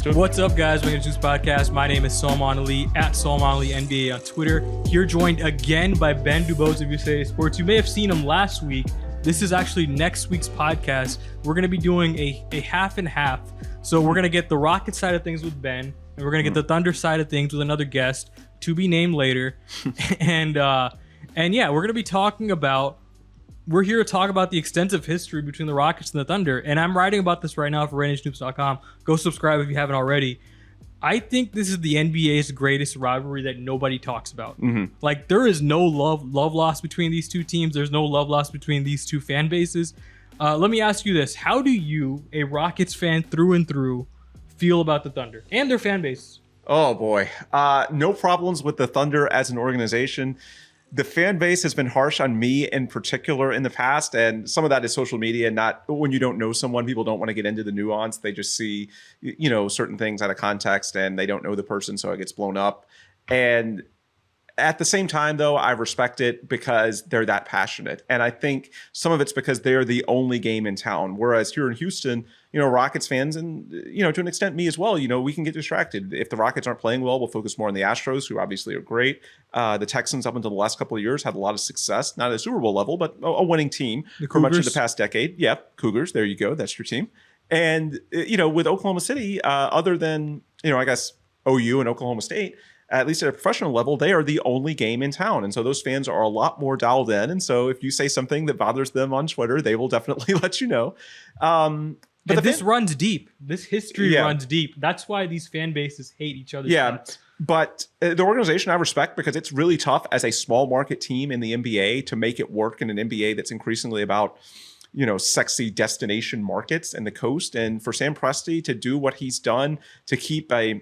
What's up, guys? Welcome to Juice Podcast. My name is Salman Ali at Salman Ali NBA on Twitter. Here joined again by Ben DuBose of USA Sports. You may have seen him last week. This is actually next week's podcast. We're going to be doing a half and half. So we're going to get the Rocket side of things with Ben, and we're going to get the Thunder side of things with another guest to be named later. and yeah, we're going to be talking about. We're here to talk about the extensive history between the Rockets and the Thunder, and I'm writing about this right now for RainHoops.com. Go subscribe if you haven't already. I think this is the NBA's greatest rivalry that nobody talks about. Like, there is no love lost between these two teams. There's no love lost between these two fan bases. Let me ask you this. How do you, a Rockets fan through and through, feel about the Thunder and their fan base? Oh, boy. No problems with the Thunder as an organization. The fan base has been harsh on me in particular in the past, and some of that is social media. Not when you don't know someone, people don't want to get into the nuance. They just see, certain things out of context, and they don't know the person, so it gets blown up. And at the same time, though, I respect it because they're that passionate. And I think some of it's because they're the only game in town. Whereas here in Houston, Rockets fans and, to an extent me as well, we can get distracted. If the Rockets aren't playing well, we'll focus more on the Astros, who obviously are great. The Texans up until the last couple of years had a lot of success, not at a Super Bowl level, but a winning team for much of the past decade. Yeah, Cougars, there you go. That's your team. And, with Oklahoma City, other than, I guess OU and Oklahoma State, at least at a professional level, they are the only game in town. And so those fans are a lot more dialed in. And so if you say something that bothers them on Twitter, they will definitely let you know. But this runs deep. This history runs deep. That's why these fan bases hate each other. But the organization I respect because it's really tough as a small market team in the NBA to make it work in an NBA that's increasingly about, sexy destination markets and the coast. And for Sam Presti to do what he's done to keep a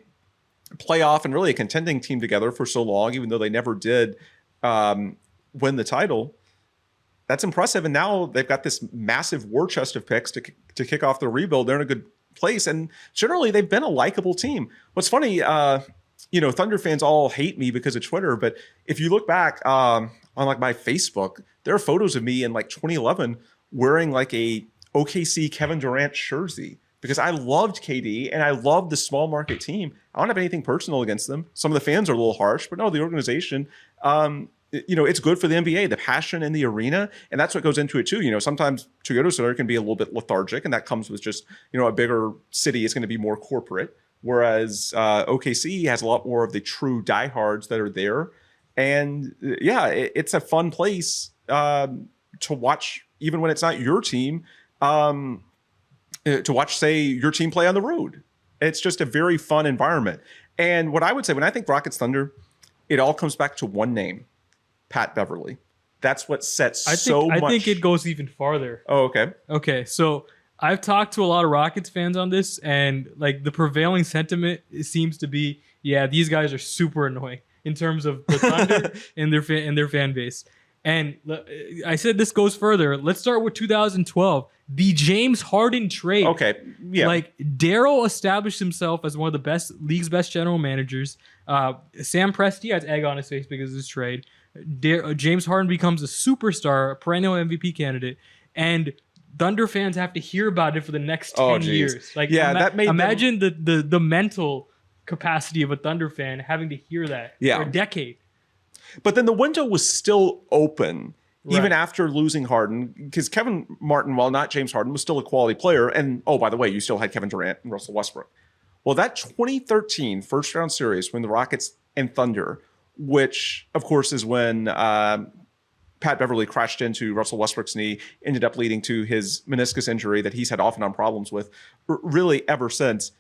playoff and really a contending team together for so long, even though they never did win the title, that's impressive. And now they've got this massive war chest of picks to kick off the rebuild. They're in a good place, and generally they've been a likable team. What's funny, Thunder fans all hate me because of Twitter, but if you look back on like my Facebook, there are photos of me in like 2011 wearing like a OKC Kevin Durant jersey because I loved KD and I loved the small market team. I don't have anything personal against them. Some of the fans are a little harsh, but no, the organization, it's good for the NBA, the passion in the arena. And that's what goes into it too. Sometimes Toyota Center can be a little bit lethargic, and that comes with just, a bigger city is going to be more corporate. Whereas OKC has a lot more of the true diehards that are there. And it's a fun place to watch, even when it's not your team, to watch, say, your team play on the road. It's just a very fun environment. And what I would say, when I think Rockets Thunder, it all comes back to one name, Pat Beverly. That's what sets so much. I think it goes even farther. Oh, okay. Okay, so I've talked to a lot of Rockets fans on this, and like the prevailing sentiment seems to be, these guys are super annoying in terms of the Thunder and their fan base. And I said this goes further. Let's start with 2012, the James Hardin trade. Okay, yeah. Like, Daryl established himself as one of the league's best general managers. Sam Presti has egg on his face because of this trade. James Harden becomes a superstar, a perennial MVP candidate, and Thunder fans have to hear about it for the next 10 years. Like, imagine the mental capacity of a Thunder fan having to hear that for a decade. But then the window was still open, even after losing Harden, because Kevin Martin, while not James Harden, was still a quality player. And, oh, by the way, you still had Kevin Durant and Russell Westbrook. Well, that 2013 first-round series when the Rockets and Thunder, which, of course, is when Pat Beverly crashed into Russell Westbrook's knee, ended up leading to his meniscus injury that he's had off and on problems with, really ever since.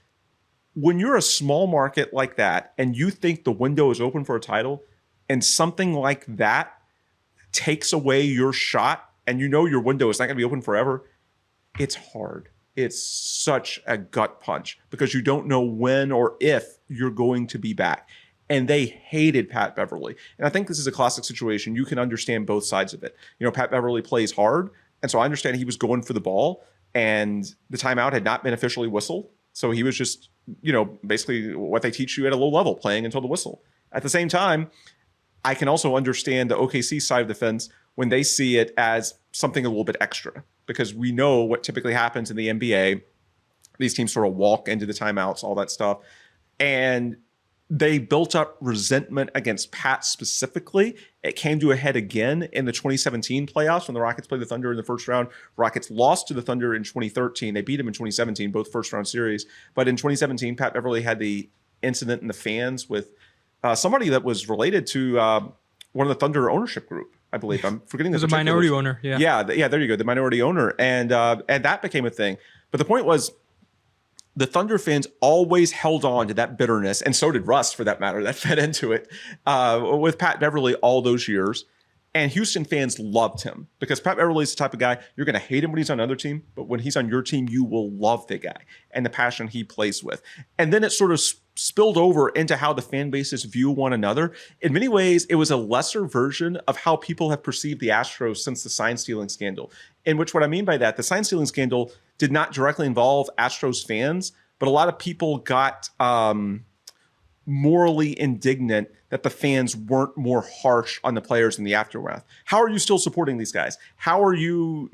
When you're a small market like that and you think the window is open for a title, and something like that takes away your shot, and your window is not going to be open forever, it's hard. It's such a gut punch because you don't know when or if you're going to be back. And they hated Pat Beverly. And I think this is a classic situation. You can understand both sides of it. Pat Beverly plays hard, and so I understand he was going for the ball, and the timeout had not been officially whistled. So he was just, basically what they teach you at a low level, playing until the whistle. At the same time, I can also understand the OKC side of the fence when they see it as something a little bit extra, because we know what typically happens in the NBA these teams sort of walk into the timeouts, all that stuff. And they built up resentment against Pat specifically. It came to a head again in the 2017 playoffs when the Rockets played the Thunder in the first round. Rockets lost to the Thunder in 2013. They beat them in 2017, both first round series. But in 2017, Pat Beverly had the incident in the fans with somebody that was related to one of the Thunder ownership group, I believe. I'm forgetting the There's a minority owner. Yeah, there you go. The minority owner. And that became a thing. But the point was, the Thunder fans always held on to that bitterness, and so did Russ, for that matter. That fed into it with Pat Beverly all those years. And Houston fans loved him because Pat Beverly is the type of guy, you're going to hate him when he's on another team, but when he's on your team, you will love the guy and the passion he plays with. And then it sort of spilled over into how the fan bases view one another. In many ways, it was a lesser version of how people have perceived the Astros since the sign stealing scandal. In which, what I mean by that, the sign stealing scandal did not directly involve Astros fans, but a lot of people got morally indignant that the fans weren't more harsh on the players in the aftermath. How are you still supporting these guys? How are you,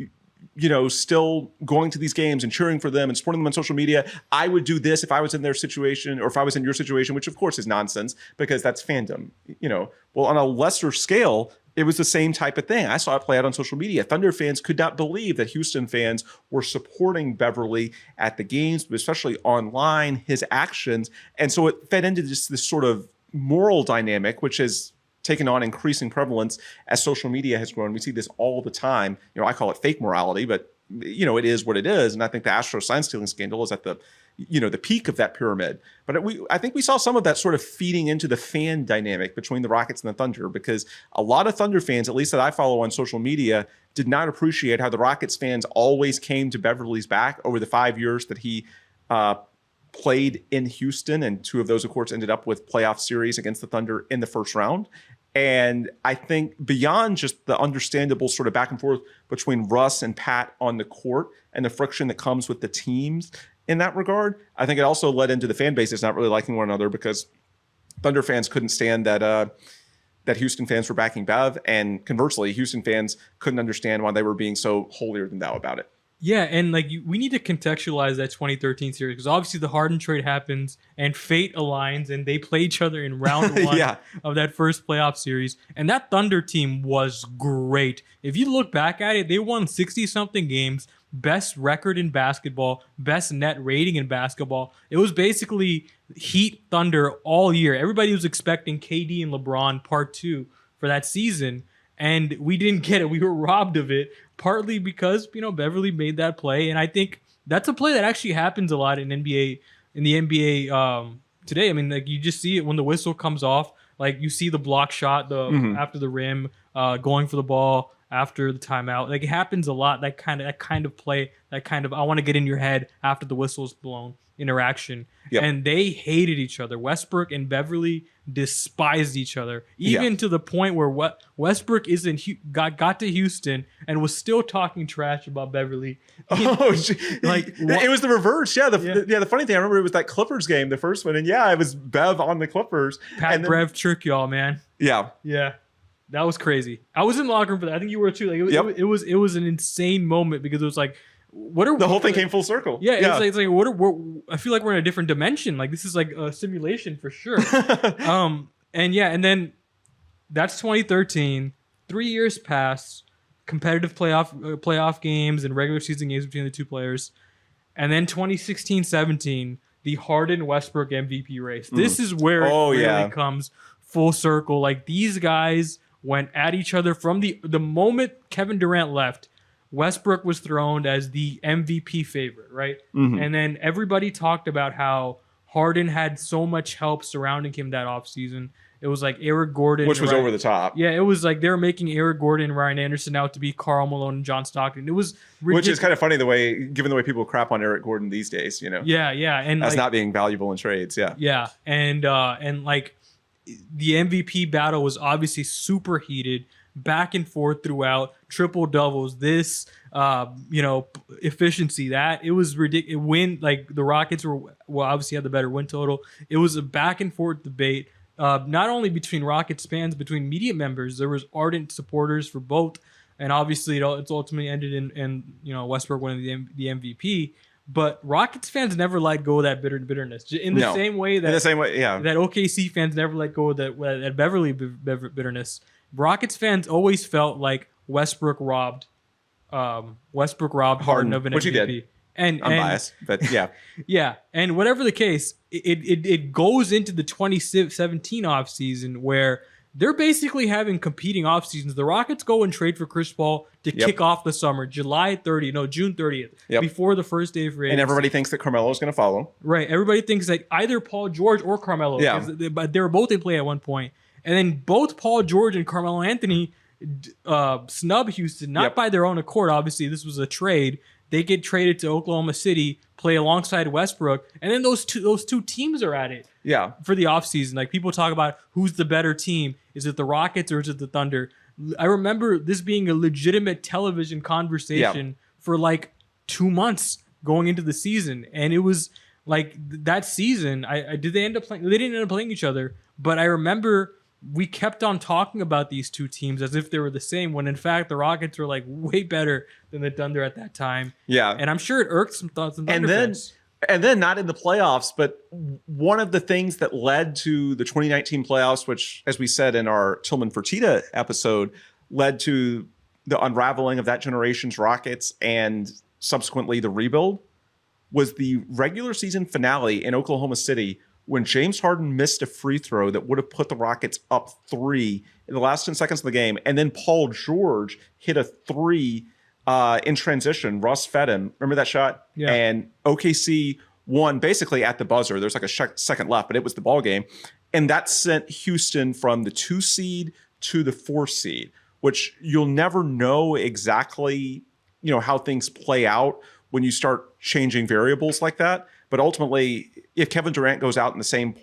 still going to these games and cheering for them and supporting them on social media? I would do this if I was in their situation or if I was in your situation, which of course is nonsense because that's fandom. Well, on a lesser scale, it was the same type of thing. I saw it play out on social media. Thunder fans could not believe that Houston fans were supporting Beverly at the games, but especially online, his actions. And so it fed into just this sort of moral dynamic, which has taken on increasing prevalence as social media has grown. We see this all the time. I call it fake morality, but it is what it is. And I think the Astro sign stealing scandal is at the peak of that pyramid. But I think we saw some of that sort of feeding into the fan dynamic between the Rockets and the Thunder, because a lot of Thunder fans, at least that I follow on social media, did not appreciate how the Rockets fans always came to Beverly's back over the 5 years that he played in Houston. And 2 of those, of course, ended up with playoff series against the Thunder in the first round. And I think beyond just the understandable sort of back and forth between Russ and Pat on the court and the friction that comes with the teams in that regard, I think it also led into the fan bases not really liking one another because Thunder fans couldn't stand that Houston fans were backing Bev, and conversely, Houston fans couldn't understand why they were being so holier than thou about it. Yeah, and we need to contextualize that 2013 series because obviously the Hardin trade happens and fate aligns and they play each other in round 1 of that first playoff series. And that Thunder team was great. If you look back at it, they won 60-something games, best record in basketball, best net rating in basketball. It was basically Heat Thunder all year. Everybody was expecting KD and LeBron part 2 for that season. And we didn't get it. We were robbed of it, partly because, Beverly made that play. And I think that's a play that actually happens a lot in the NBA today. I mean, you just see it when the whistle comes off. You see the block shot after the rim, going for the ball after the timeout. It happens a lot. That kind of play, I want to get in your head after the whistle's blown interaction. Yep. And they hated each other. Westbrook and Beverly despised each other, even to the point where Westbrook got to Houston and was still talking trash about Beverly. It was the reverse. The funny thing, I remember it was that Clippers game, the first one, and it was Bev on the Clippers. Bev trick y'all, man. Yeah. That was crazy. I was in the locker room for that. I think you were too. It was an insane moment because it was the whole thing came full circle. It's like I feel like we're in a different dimension. This is like a simulation for sure. And then that's 2013. 3 years pass, competitive playoff games and regular season games between the two players, and then 2016-17, the Hardin Westbrook MVP race. This is where it really comes full circle. These guys went at each other from the moment Kevin Durant left. Westbrook was throned as the MVP favorite, right? Mm-hmm. And then everybody talked about how Hardin had so much help surrounding him that offseason. It was Eric Gordon. Which was over the top. Yeah, it was they were making Eric Gordon and Ryan Anderson out to be Karl Malone and John Stockton. It was ridiculous. Which is kind of funny given the way people crap on Eric Gordon these days, Yeah, and as not being valuable in trades, Yeah, and the MVP battle was obviously super heated. Back and forth throughout, triple doubles, this efficiency, that it was ridiculous. The Rockets obviously had the better win total. It was a back and forth debate, not only between Rockets fans, between media members. There was ardent supporters for both, and obviously it's ultimately ended in Westbrook winning the MVP. But Rockets fans never let go of that bitterness. In the same way that that OKC fans never let go of that Beverly bitterness. Rockets fans always felt like Westbrook robbed Harden of an which MVP. He did. I'm biased, but yeah. Yeah. And whatever the case, it goes into the 2017 offseason where they're basically having competing off seasons. The Rockets go and trade for Chris Paul to kick off the summer, June 30th, before the first day of free agency. And everybody thinks that Carmelo is going to follow. Right. Everybody thinks that either Paul George or Carmelo. Yeah. But they were both in play at one point. And then both Paul George and Carmelo Anthony snub Houston, not by their own accord. Obviously, this was a trade. They get traded to Oklahoma City, play alongside Westbrook, and then those two teams are at it. Yeah. For the offseason. Like, people talk about who's the better team. Is it the Rockets or is it the Thunder? I remember this being a legitimate television conversation for like 2 months going into the season. And it was like that season, did they end up playing? They didn't end up playing each other, but I remember we kept on talking about these two teams as if they were the same, when in fact the Rockets were like way better than the Thunder at that time. Yeah. And I'm sure it irked some thoughts and Thunder fans. And then not in the playoffs, but one of the things that led to the 2019 playoffs, which, as we said in our Tillman Fertitta episode, led to the unraveling of that generation's Rockets and subsequently the rebuild, was the regular season finale in Oklahoma City when James Harden missed a free throw that would have put the Rockets up 3 in the last 10 seconds of the game. And then Paul George hit a 3 in transition. Russ fed him. Remember that shot? Yeah. And OKC won basically at the buzzer. There's like a second left, but it was the ball game. And that sent Houston from the 2 seed to the 4 seed, which you'll never know exactly, how things play out when you start changing variables like that. But ultimately, if Kevin Durant goes out in the same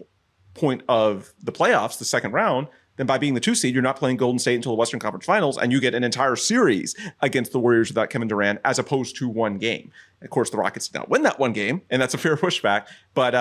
point of the playoffs, the second round, then by being the 2 seed, you're not playing Golden State until the Western Conference Finals, and you get an entire series against the Warriors without Kevin Durant, as opposed to one game. Of course, the Rockets did not win that one game, and that's a fair pushback. But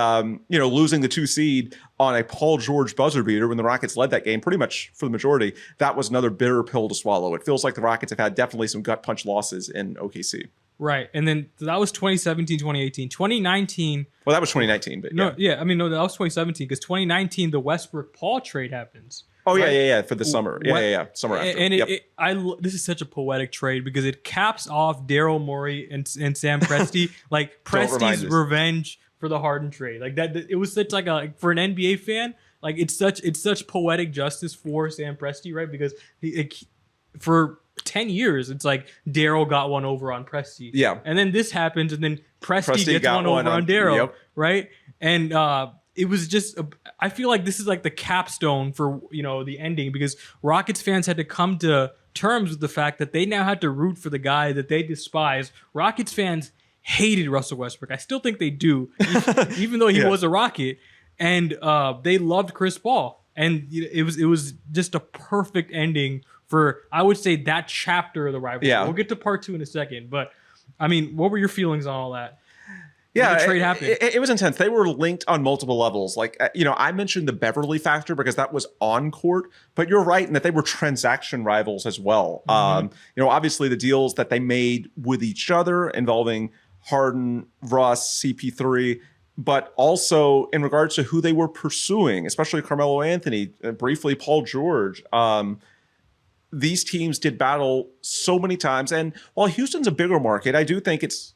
losing the 2 seed on a Paul George buzzer beater when the Rockets led that game pretty much for the majority, that was another bitter pill to swallow. It feels like the Rockets have had definitely some gut punch losses in OKC. Right. And then that was 2017, 2018. 2019. Well, that was 2019. But that was 2017 because 2019, the Westbrook Paul trade happens. Oh, right? yeah. For the summer. Yeah. Summer after. And this is such a poetic trade because it caps off Daryl Morey and Sam Presti, like Presti's revenge for the Hardin trade. Like that, it was such for an NBA fan, like it's such poetic justice for Sam Presti, right? Because for 10 years, it's like Daryl got one over on Presti. Yeah. And then this happens, and then Presti gets one over on Daryl, right? And it was just, I feel like this is like the capstone for, the ending, because Rockets fans had to come to terms with the fact that they now had to root for the guy that they despise. Rockets fans hated Russell Westbrook. I still think they do, even though he was a Rocket. And they loved Chris Paul. And it was just a perfect ending for, I would say, that chapter of the rivalry. Yeah. We'll get to part 2 in a second. But, I mean, what were your feelings on all that? Yeah, the trade happened. It was intense. They were linked on multiple levels. Like, I mentioned the Beverly factor because that was on court, but you're right in that they were transaction rivals as well. Mm-hmm. Obviously the deals that they made with each other involving Harden, Russ, CP3, but also in regards to who they were pursuing, especially Carmelo Anthony, briefly Paul George. These teams did battle so many times. And while Houston's a bigger market, I do think it's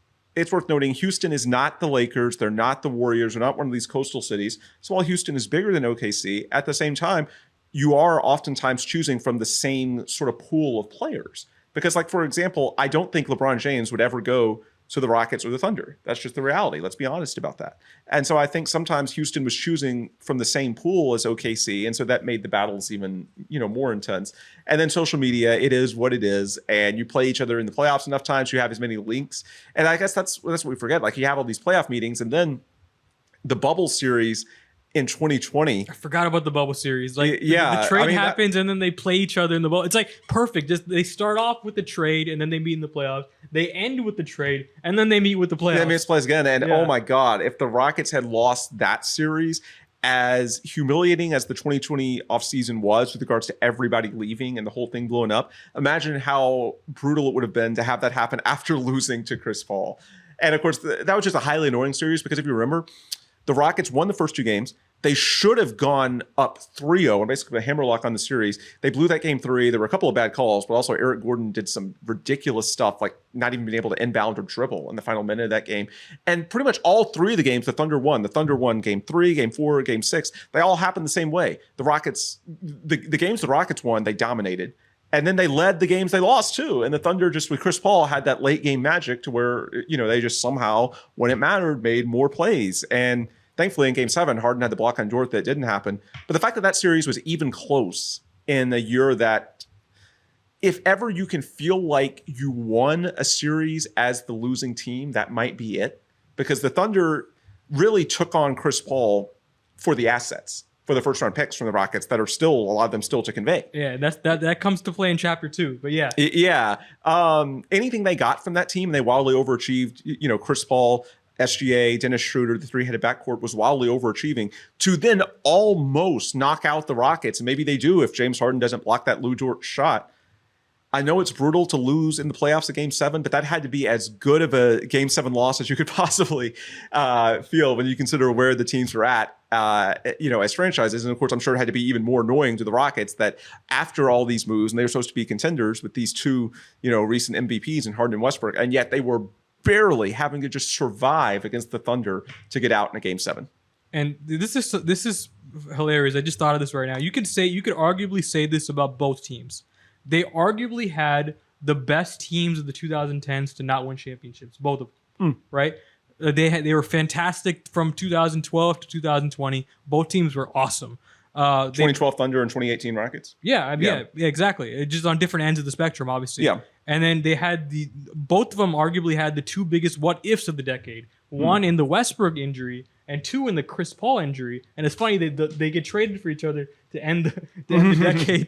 worth noting Houston is not the Lakers. They're not the Warriors. They're not one of these coastal cities. So while Houston is bigger than OKC, at the same time, you are oftentimes choosing from the same sort of pool of players. Because, like, for example, I don't think LeBron James would ever go to the Rockets or the Thunder. That's just the reality. Let's be honest about that. And so I think sometimes Houston was choosing from the same pool as OKC, and so that made the battles even, more intense. And then social media, it is what it is, and you play each other in the playoffs enough times, you have as many links. And I guess that's what we forget. Like, you have all these playoff meetings, and then the bubble series in 2020. I forgot about the bubble series. Like, the trade happens and then they play each other in the bubble. It's like perfect. Just they start off with the trade and then they meet in the playoffs. They end with the trade and then they meet with the playoffs. Yeah, it plays again. And oh my God, if the Rockets had lost that series, as humiliating as the 2020 offseason was with regards to everybody leaving and the whole thing blowing up, imagine how brutal it would have been to have that happen after losing to Chris Paul. And of course, that was just a highly annoying series because if you remember, the Rockets won the first two games. They should have gone up 3-0 and basically a hammerlock on the series. They blew that game 3. There were a couple of bad calls, but also Eric Gordon did some ridiculous stuff, like not even being able to inbound or dribble in the final minute of that game. And pretty much all 3 of the games, the Thunder won. The Thunder won game 3, game 4, game 6. They all happened the same way. The Rockets, the games the Rockets won, they dominated. And then they led the games they lost too. And the Thunder just with Chris Paul had that late game magic to where, they just somehow, when it mattered, made more plays. And thankfully, in Game 7, Hardin had the block on Dort that didn't happen. But the fact that that series was even close in a year that, if ever you can feel like you won a series as the losing team, that might be it. Because the Thunder really took on Chris Paul for the assets, for the first-round picks from the Rockets that are still, a lot of them still to convey. Yeah, that comes to play in Chapter 2, but yeah. Yeah. Anything they got from that team, they wildly overachieved. Chris Paul, SGA, Dennis Schroeder, the three-headed backcourt was wildly overachieving to then almost knock out the Rockets. And maybe they do if James Harden doesn't block that Lou Dort shot. I know it's brutal to lose in the playoffs at Game 7, but that had to be as good of a Game 7 loss as you could possibly feel when you consider where the teams were at, as franchises. And of course, I'm sure it had to be even more annoying to the Rockets that after all these moves, and they were supposed to be contenders with these two, recent MVPs in Hardin and Westbrook, and yet they were barely having to just survive against the Thunder to get out in a Game 7. And this is hilarious. I just thought of this right now. You could arguably say this about both teams. They arguably had the best teams of the 2010s to not win championships, both of them, right? They were fantastic from 2012 to 2020. Both teams were awesome. 2012 Thunder and 2018 Rockets. Yeah, exactly. Just on different ends of the spectrum, obviously. Yeah. And then they had both of them arguably had the two biggest what ifs of the decade. One in the Westbrook injury and two in the Chris Paul injury. And it's funny they get traded for each other to end the decade.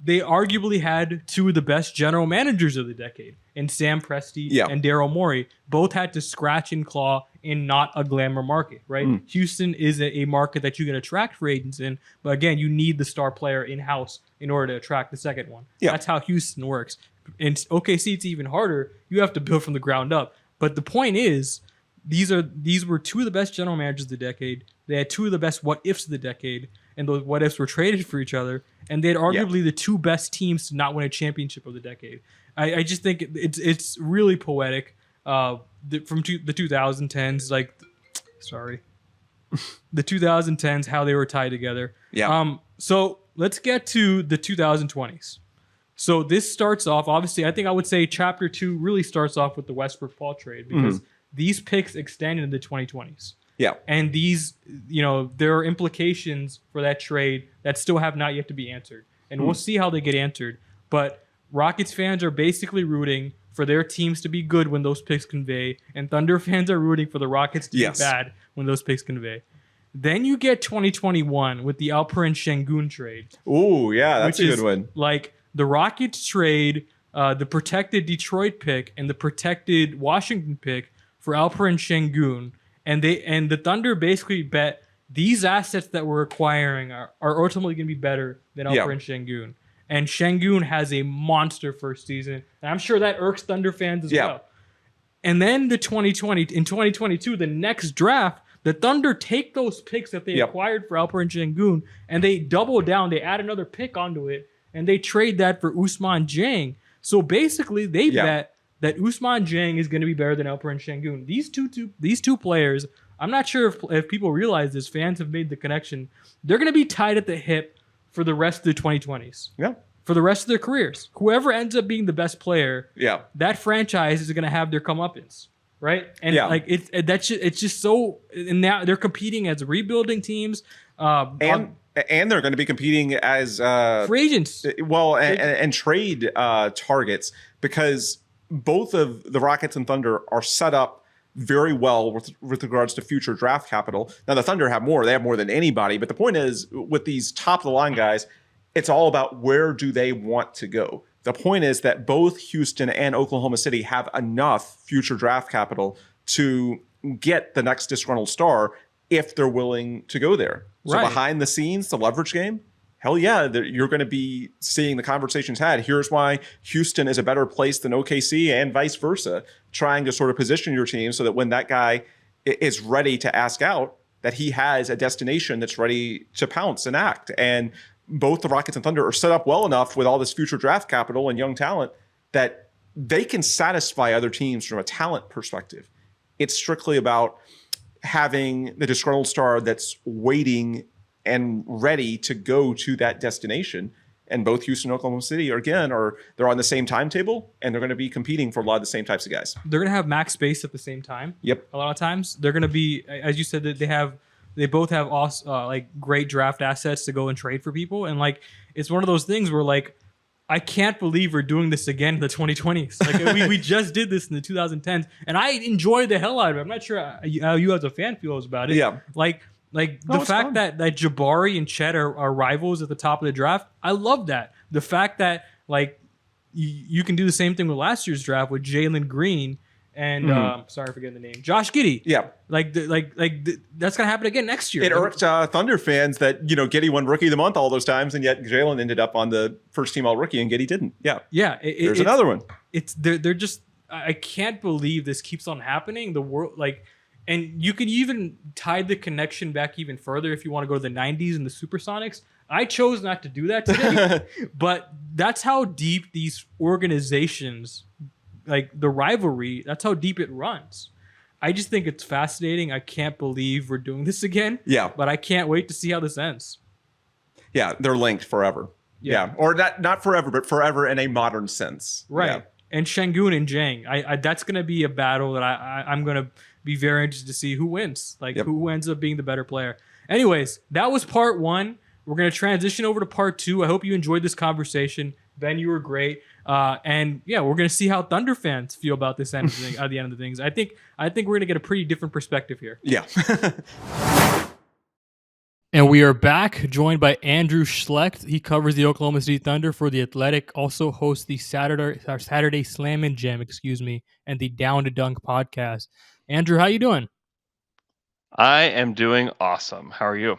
They arguably had two of the best general managers of the decade in Sam Presti and Daryl Morey. Both had to scratch and claw in not a glamour market, right? Houston is a market that you can attract free agents in, but again, you need the star player in-house in order to attract the second one. Yeah. That's how Houston works. In OKC, it's even harder. You have to build from the ground up. But the point is, these were two of the best general managers of the decade. They had two of the best what-ifs of the decade, and those what-ifs were traded for each other, and they had arguably the two best teams to not win a championship of the decade. I just think it's really poetic. From the 2010s, the 2010s, how they were tied together. Yeah. So let's get to the 2020s. So this starts off, obviously, I think I would say Chapter 2 really starts off with the Westbrook-Paul trade because these picks extend into the 2020s. Yeah. And these, there are implications for that trade that still have not yet to be answered. And we'll see how they get answered. But Rockets fans are basically rooting for their teams to be good when those picks convey, and Thunder fans are rooting for the Rockets to be bad when those picks convey. Then you get 2021 with the Alperen Şengün trade. Ooh, yeah, that's a good one. Like the Rockets trade the protected Detroit pick and the protected Washington pick for Alperen Şengün, and the Thunder basically bet these assets that we're acquiring are ultimately going to be better than Alperen Şengün. And Şengün has a monster first season. And I'm sure that irks Thunder fans as well. And then in 2022, the next draft, the Thunder take those picks that they acquired for Alperen Şengün and they double down. They add another pick onto it and they trade that for Ousmane Dieng. So basically, they bet that Ousmane Dieng is going to be better than Alperen Şengün. These two players, I'm not sure if people realize this, fans have made the connection. They're going to be tied at the hip for the rest of the 2020s. Yeah. For the rest of their careers. Whoever ends up being the best player, that franchise is going to have their comeuppance, right? And it's just so. And now they're competing as rebuilding teams, and they're going to be competing as free agents. Well, and trade targets because both of the Rockets and Thunder are set up very well with regards to future draft capital. Now the Thunder have more; they have more than anybody. But the point is, with these top of the line guys, it's all about where do they want to go. The point is that both Houston and Oklahoma City have enough future draft capital to get the next disgruntled star if they're willing to go there. So behind the scenes, the leverage game hell yeah, you're going to be seeing the conversations had. Here's why Houston is a better place than OKC and vice versa, trying to sort of position your team so that when that guy is ready to ask out, that he has a destination that's ready to pounce and act. And both the Rockets and Thunder are set up well enough with all this future draft capital and young talent that they can satisfy other teams from a talent perspective. It's strictly about having the disgruntled star that's waiting and ready to go to that destination. And both Houston and Oklahoma City they're on the same timetable, and they're going to be competing for a lot of the same types of guys. They're going to have max space at the same time. Yep. A lot of times they're going to be, as you said, that they both have like great draft assets to go and trade for people. And like, it's one of those things where like, I can't believe we're doing this again in the 2020s. Like we just did this in the 2010s, and I enjoy the hell out of it. I'm not sure how you as a fan feels about it. Yeah. Like the fact that Jabari and Chet are rivals at the top of the draft, I love that. The fact that like you can do the same thing with last year's draft with Jalen Green and sorry for forgetting the name, Josh Giddey. Yeah, that's gonna happen again next year. It irked Thunder fans that Giddey won Rookie of the Month all those times, and yet Jalen ended up on the first team All Rookie and Giddey didn't. Yeah, there's another one. They're just, I can't believe this keeps on happening. The world and you can even tie the connection back even further if you want to go to the 90s and the Supersonics. I chose not to do that today, but that's how deep these organizations, like the rivalry, that's how deep it runs. I just think it's fascinating. I can't believe we're doing this again. Yeah. But I can't wait to see how this ends. Yeah, they're linked forever. Yeah. Or not forever, but forever in a modern sense. Right. Yeah. And Şengün and Jang, I that's going to be a battle that I'm going to be very interested to see who wins. Like who ends up being the better player. Anyways, that was part one. We're going to transition over to part two. I hope you enjoyed this conversation. Ben, you were great. And yeah, we're going to see how Thunder fans feel about this end of thing, at the end of the things. I think we're going to get a pretty different perspective here. Yeah. And we are back, joined by Andrew Schlecht. He covers the Oklahoma City Thunder for The Athletic, also hosts the Saturday Slam and Jam, and the Down to Dunk podcast. Andrew, how you doing? I am doing awesome. How are you?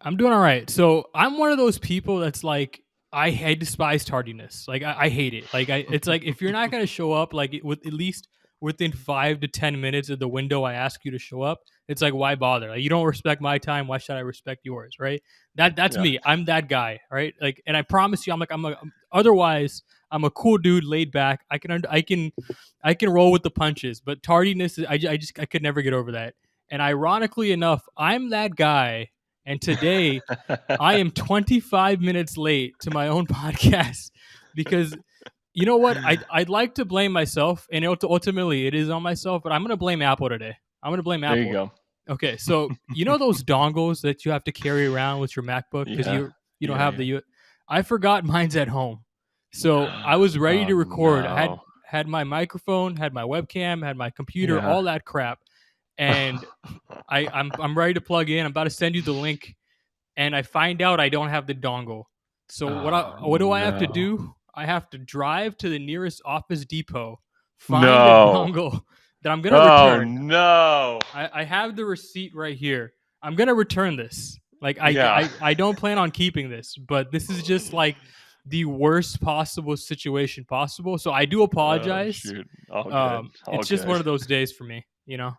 I'm doing all right. So I'm one of those people that's like, I despise tardiness. Like I hate it. Like it's like if you're not going to show up like with at least within 5 to 10 minutes of the window I ask you to show up, it's like why bother? Like you don't respect my time, why should I respect yours, right? That's me. I'm that guy, right? Like, and I promise you, otherwise I'm a cool dude, laid back. I can roll with the punches, but tardiness, I could never get over that. And ironically enough, I'm that guy. And today, I am 25 minutes late to my own podcast because, you know what? I'd like to blame myself, and ultimately it is on myself, but I'm going to blame Apple today. I'm going to blame Apple. There you go. Okay, so you know those dongles that you have to carry around with your MacBook because you don't have the... I forgot mine's at home. So I was ready to record. No. I had my microphone, had my webcam, had my computer, all that crap. And I'm ready to plug in. I'm about to send you the link, and I find out I don't have the dongle. So what do I have to do? I have to drive to the nearest Office Depot, find a dongle that I'm gonna return. Oh no! I have the receipt right here. I'm gonna return this. Like I don't plan on keeping this, but this is just like the worst possible situation possible. So I do apologize. Shoot. All it's just one of those days for me, you know.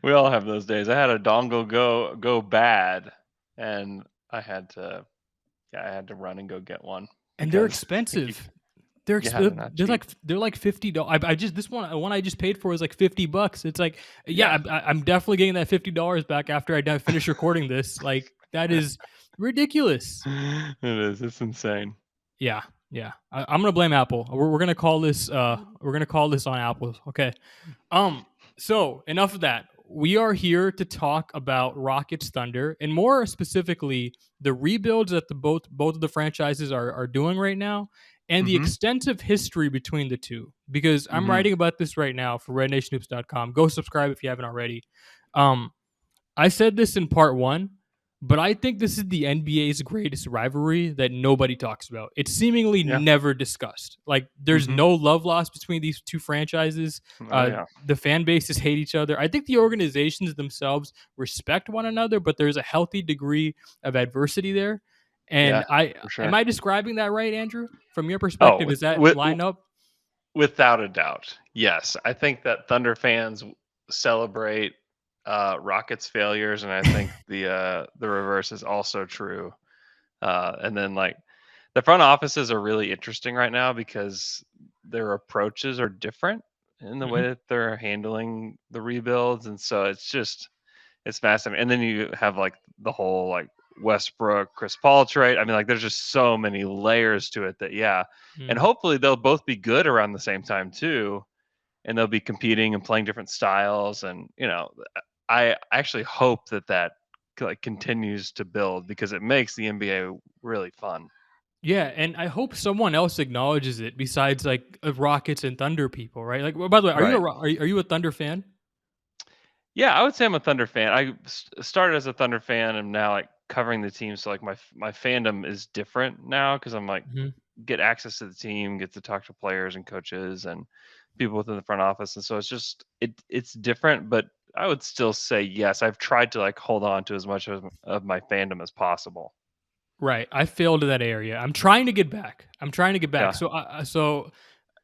We all have those days. I had a dongle go bad, and I had to run and go get one. And they're expensive. They're like $50. I just this one I just paid for is like $50. It's like I'm definitely getting that $50 back after I finish recording this. Like that is ridiculous. It is. It's insane. Yeah. I'm gonna blame Apple. We're gonna call this. We're gonna call this on Apple. Okay. So enough of that. We are here to talk about Rockets Thunder, and more specifically, the rebuilds that both of the franchises are doing right now, and the extensive history between the two. Because I'm writing about this right now for RedNationHoops.com. Go subscribe if you haven't already. I said this in part one, but I think this is the NBA's greatest rivalry that nobody talks about. It's seemingly never discussed. Like, there's no love lost between these two franchises. The fan bases hate each other. I think the organizations themselves respect one another, but there's a healthy degree of adversity there. And Yeah, for am sure. I describing that right, Andrew? From your Oh, perspective, is that line up? without a doubt. Yes. I think that Thunder fans celebrate Rockets failures, and I think the reverse is also true. And then like the front offices are really interesting right now because their approaches are different in the way Mhm. that they're handling the rebuilds, and so it's fascinating. And then you have like the whole like Westbrook, Chris Paul trade. I mean, like there's just so many layers to it that yeah. And Mm. hopefully they'll both be good around the same time too. And they'll be competing and playing different styles. And I actually hope that like continues to build because it makes the NBA really fun. Yeah, and I hope someone else acknowledges it besides like Rockets and Thunder people, right? Like, well, by the way, Right. are you a Thunder fan? Yeah, I would say I'm a Thunder fan. Started as a Thunder fan and now like covering the team. So like my fandom is different now because I'm like Mhm. get access to the team, get to talk to players and coaches and people within the front office. And so it's just it's different, but I would still say yes. I've tried to like hold on to as much of my fandom as possible. Right. I failed in that area. I'm trying to get back. I'm trying to get back. Yeah. So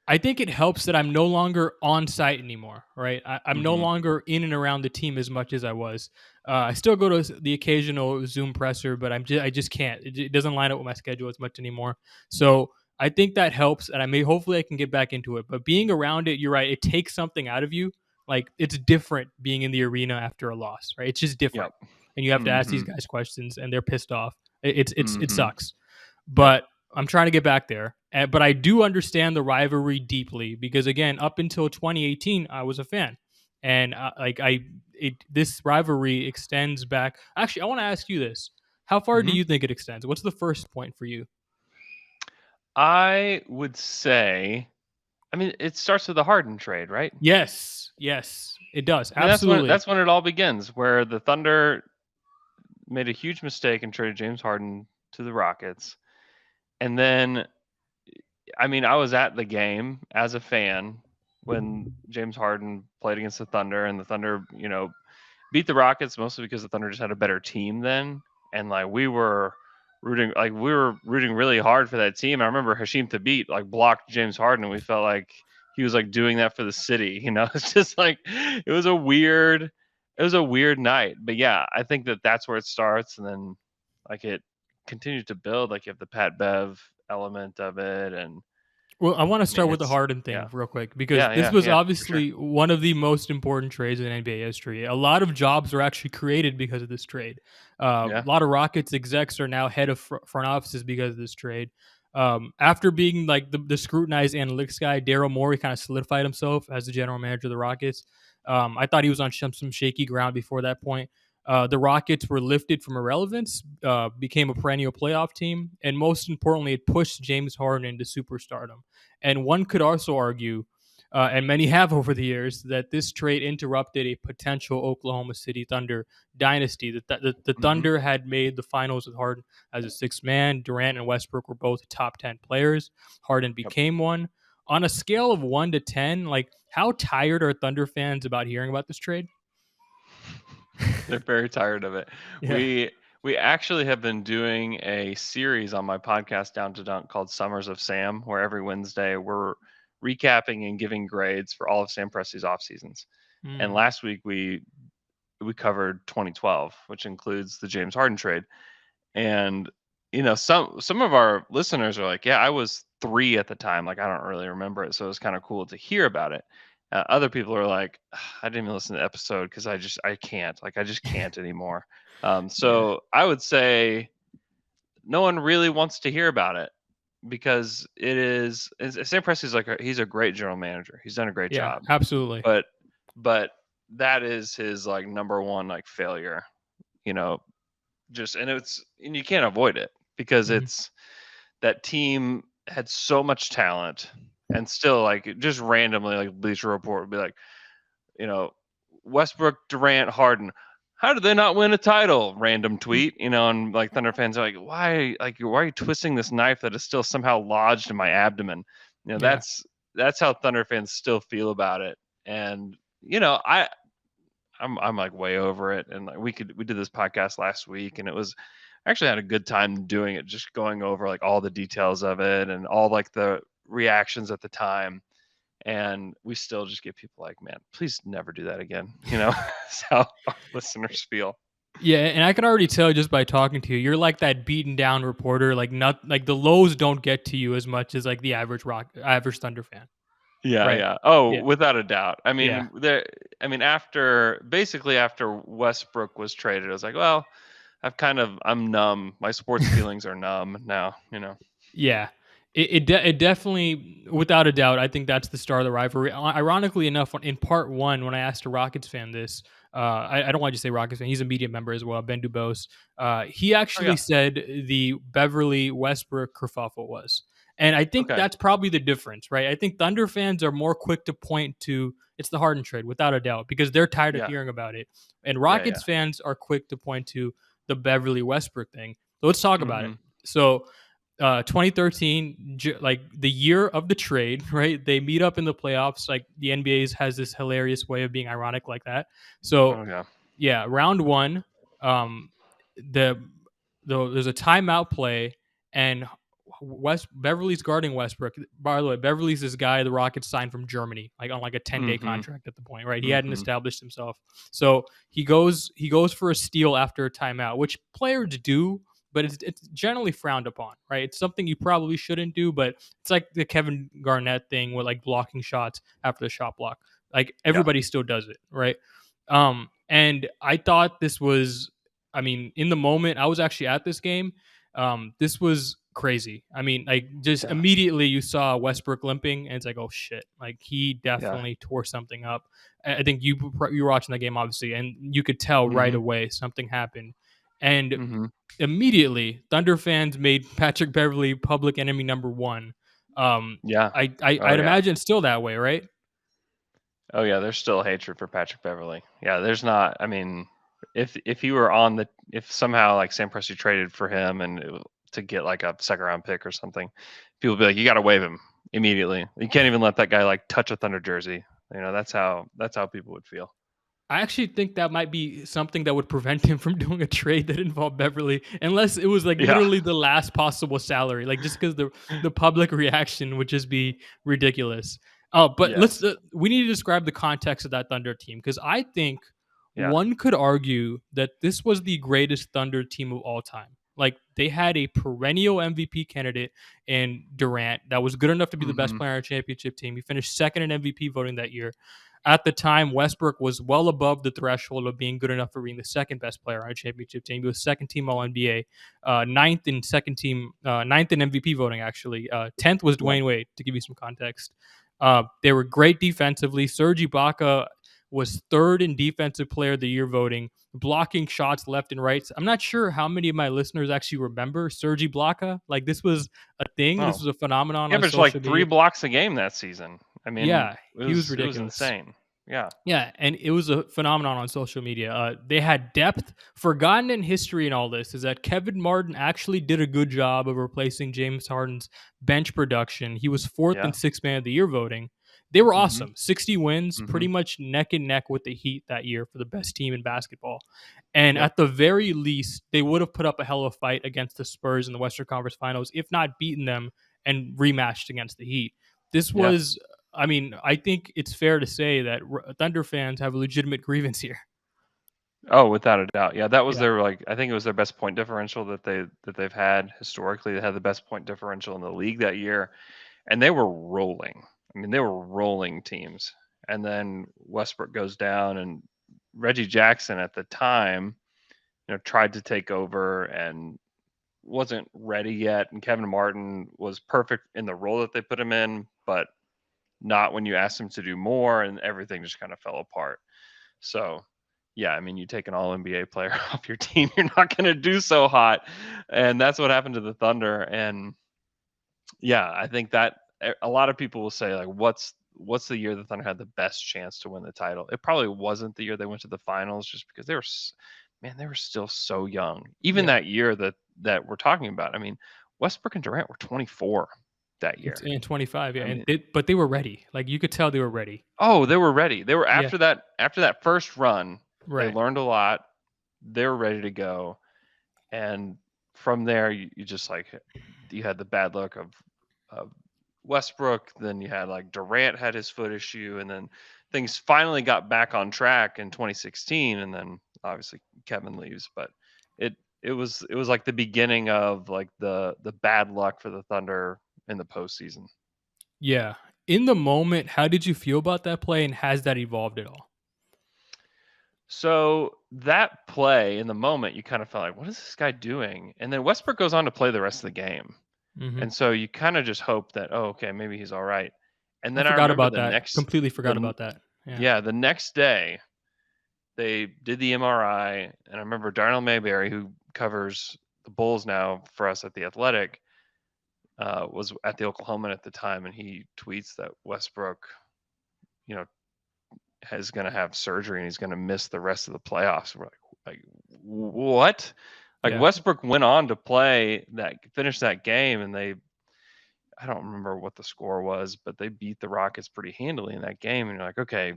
I think it helps that I'm no longer on site anymore, right? I'm no Hmm. longer in and around the team as much as I was. I still go to the occasional Zoom presser, but I just can't. It doesn't line up with my schedule as much anymore. So I think that helps, and hopefully I can get back into it. But being around it, you're right. It takes something out of you. Like it's different being in the arena after a loss, right? It's just Yep. different, and you have to ask these Hmm. guys questions, and they're pissed off. It Hmm. sucks, Yep. but I'm trying to get back there. But I do understand the rivalry deeply because again, up until 2018, I was a fan, and this rivalry extends back. Actually, I want to ask you this: how far do Hmm. you think it extends? What's the first point for you? I would say, I mean, it starts with the Harden trade, right? Yes, yes, it does. I mean, Absolutely. that's when it all begins, where the Thunder made a huge mistake and traded James Harden to the Rockets. And then, I mean, I was at the game as a fan when James Harden played against the Thunder, and the Thunder, beat the Rockets mostly because the Thunder just had a better team then. And like we were rooting really hard for that team. I remember Hashim Thabit like blocked James Harden, and we felt like he was like doing that for the city. It's just like it was a weird night. But yeah, I think that's where it starts, and then like it continues to build. Like you have the Pat Bev element of it, and Well, I want to I mean start with the it's Harden yeah, thing real quick because this was yeah, for sure. obviously one of the most important trades in NBA history. A lot of jobs were actually created because of this trade. A Yeah. lot of Rockets execs are now head of front offices because of this trade. After being like the scrutinized analytics guy, Daryl Morey kind of solidified himself as the general manager of the Rockets. I thought he was on some shaky ground before that point. The Rockets were lifted from irrelevance, became a perennial playoff team, and most importantly, it pushed James Harden into superstardom. And one could also argue, and many have over the years, that this trade interrupted a potential Oklahoma City Thunder dynasty. The Hmm. Thunder had made the finals with Harden as a sixth man. Durant and Westbrook were both top 10 players. Harden Yep. became one. On a scale of 1 to 10, like how tired are Thunder fans about hearing about this trade? They're very tired of it. Yeah. We actually have been doing a series on my podcast Down to Dunk called Summers of Sam, where every Wednesday we're recapping and giving grades for all of Sam Presti's off seasons. And Mm. last week we covered 2012, which includes the James Harden trade. And some of our listeners are like, "Yeah, I was 3 at the time. Like I don't really remember it, so it was kind of cool to hear about it." Other people are like, "I didn't even listen to the episode because I can't. Like I just can't anymore." Yeah. So I would say no one really wants to hear about it because Sam Presti's like he's a great general manager. He's done a great Yeah, job, absolutely. but but that is his like number one like failure. You know, and you can't avoid it because Mhm. it's that team had so much talent and still like just randomly like Bleacher Report would be like, you know, Westbrook, Durant, Harden. How did they not win a title? Random tweet, and like Thunder fans are why are you twisting this knife that is still somehow lodged in my abdomen? Yeah. That's how Thunder fans still feel about it. And I'm like way over it. And like we did this podcast last week, and it was actually had a good time doing it, just going over like all the details of it and all like the reactions at the time. And we still just get people like, man, please never do that again. That's how our listeners feel. Yeah, and I can already tell just by talking to you, you're like that beaten down reporter. Like not like the lows don't get to you as much as like the average Thunder fan, Yeah, right? yeah. Oh, Yeah, without a doubt. I yeah, mean, after Westbrook was traded, I was like, well, I'm numb. My sports feelings are numb now. yeah. It definitely, without a doubt, I think that's the start of the rivalry. Ironically enough, in part one, when I asked a Rockets fan this, I don't want to just say Rockets fan. He's a media member as well, Ben DuBose. He Oh actually yeah. said the Beverly Westbrook kerfuffle was, and I think Okay. that's probably the difference, right? I think Thunder fans are more quick to point to it's the Harden trade, without a doubt, because they're tired of Yeah. hearing about it, and Yeah. Rockets fans are quick to point to the Beverly Westbrook thing. So let's talk about it. Mm-hmm. So 2013, like the year of the trade, right? They meet up in the playoffs. Like the NBA has this hilarious way of being ironic like that. So Oh yeah. yeah, round one, um, the there's a timeout play, and Beverly's guarding Westbrook. By the way, Beverly's this guy the Rockets signed from Germany, like on like a 10-day Mm-hmm. contract at the point, right? He hadn't Mm-hmm. established himself, so he goes for a steal after a timeout, which players do, but it's generally frowned upon, right? It's something you probably shouldn't do, but it's like the Kevin Garnett thing with like blocking shots after the shot block. Like Yeah. everybody still does it, right? And I thought this was, I mean, in the moment, I was actually at this game. This was crazy. I mean, like just Yeah. immediately you saw Westbrook limping, and it's like, oh shit, like he Yeah. definitely tore something up. I think you were watching the game obviously, and you could tell right Mm-hmm. away something happened. And Mm-hmm. immediately, Thunder fans made Patrick Beverly public enemy number one. Yeah. Oh I'd yeah. imagine it's still that way, right? Oh yeah. There's still hatred for Patrick Beverly. Yeah. There's not. I mean, if he were if somehow like Sam Presti traded for him to get like a second round pick or something, people would be like, you got to waive him immediately. You can't even let that guy like touch a Thunder jersey. That's how people would feel. I actually think that might be something that would prevent him from doing a trade that involved Beverly, unless it was like Yeah. literally the last possible salary, like just because the public reaction would just be ridiculous. But Yes. we need to describe the context of that Thunder team, because I think Yeah. one could argue that this was the greatest Thunder team of all time. Like they had a perennial MVP candidate in Durant that was good enough to be the best Mm-hmm. player on a championship team. He finished second in MVP voting that year. At the time, Westbrook was well above the threshold of being good enough for being the second best player on a championship team. He was second team All NBA, ninth in MVP voting actually. 10th was Yeah. Dwayne Wade, to give you some context. They were great defensively. Serge Ibaka was third in Defensive Player of the Year voting, blocking shots left and right. I'm not sure how many of my listeners actually remember Serge Ibaka. Like this was a thing. This Oh, was a phenomenon he on averaged social like 3 media. blocks a game that season. I mean, Yeah, he was it was ridiculous. insane. Yeah. Yeah, and it was a phenomenon on social media. They had depth. Forgotten in history and all this is that Kevin Martin actually did a good job of replacing James Harden's bench production. He was fourth Yeah. in Sixth Man of the Year voting. They were Mhm. awesome. 60 wins, Mhm. pretty much neck and neck with the Heat that year for the best team in basketball. And Yep. at the very least, they would have put up a hell of a fight against the Spurs in the Western Conference Finals, if not beaten them and rematched against the Heat. This Yeah. was, I mean, I think it's fair to say that Thunder fans have a legitimate grievance here. Oh, without a doubt. Yeah, that was Yeah. their I think it was their best point differential that they've had historically. They had the best point differential in the league that year, and they were rolling. I mean, they were rolling teams. And then Westbrook goes down, and Reggie Jackson at the time, tried to take over and wasn't ready yet. And Kevin Martin was perfect in the role that they put him in, but not when you asked him to do more, and everything just kind of fell apart. So, yeah, I mean, you take an All NBA player off your team, you're not going to do so hot, and that's what happened to the Thunder. And yeah, I think that a lot of people will say like, what's the year the Thunder had the best chance to win the title? It probably wasn't the year they went to the finals, just because they were still so young. Even Yeah. that year that we're talking about. I mean, Westbrook and Durant were 24 that year. In 25, yeah, I mean, but they were ready. Like you could tell they were ready. oh, they were ready. They were Yeah. after that first run. They Right. learned a lot. They were ready to go, and from there, you just like you had the bad luck of Westbrook. Then you had like Durant had his foot issue, and then things finally got back on track in 2016. And then obviously Kevin leaves, but it was like the beginning of like the bad luck for the Thunder in the postseason. Yeah. In the moment, how did you feel about that play, and has that evolved at all? So that play in the moment, you kind of felt like, what is this guy doing? And then Westbrook goes on to play the rest of the game. Mm-hmm. And so you kind of just hope that, oh, okay, maybe he's all right. And I then I forgot remember about the that. next, Completely forgot the, about that. yeah, the next day they did the MRI. And I remember Darnell Mayberry, who covers the Bulls now for us at The Athletic, was at the Oklahoman at the time. And he tweets that Westbrook, you know, is going to have surgery and he's going to miss the rest of the playoffs. We're like what? Like Yeah. Westbrook went on to finish that game, and I don't remember what the score was, but they beat the Rockets pretty handily in that game. And you're like, okay,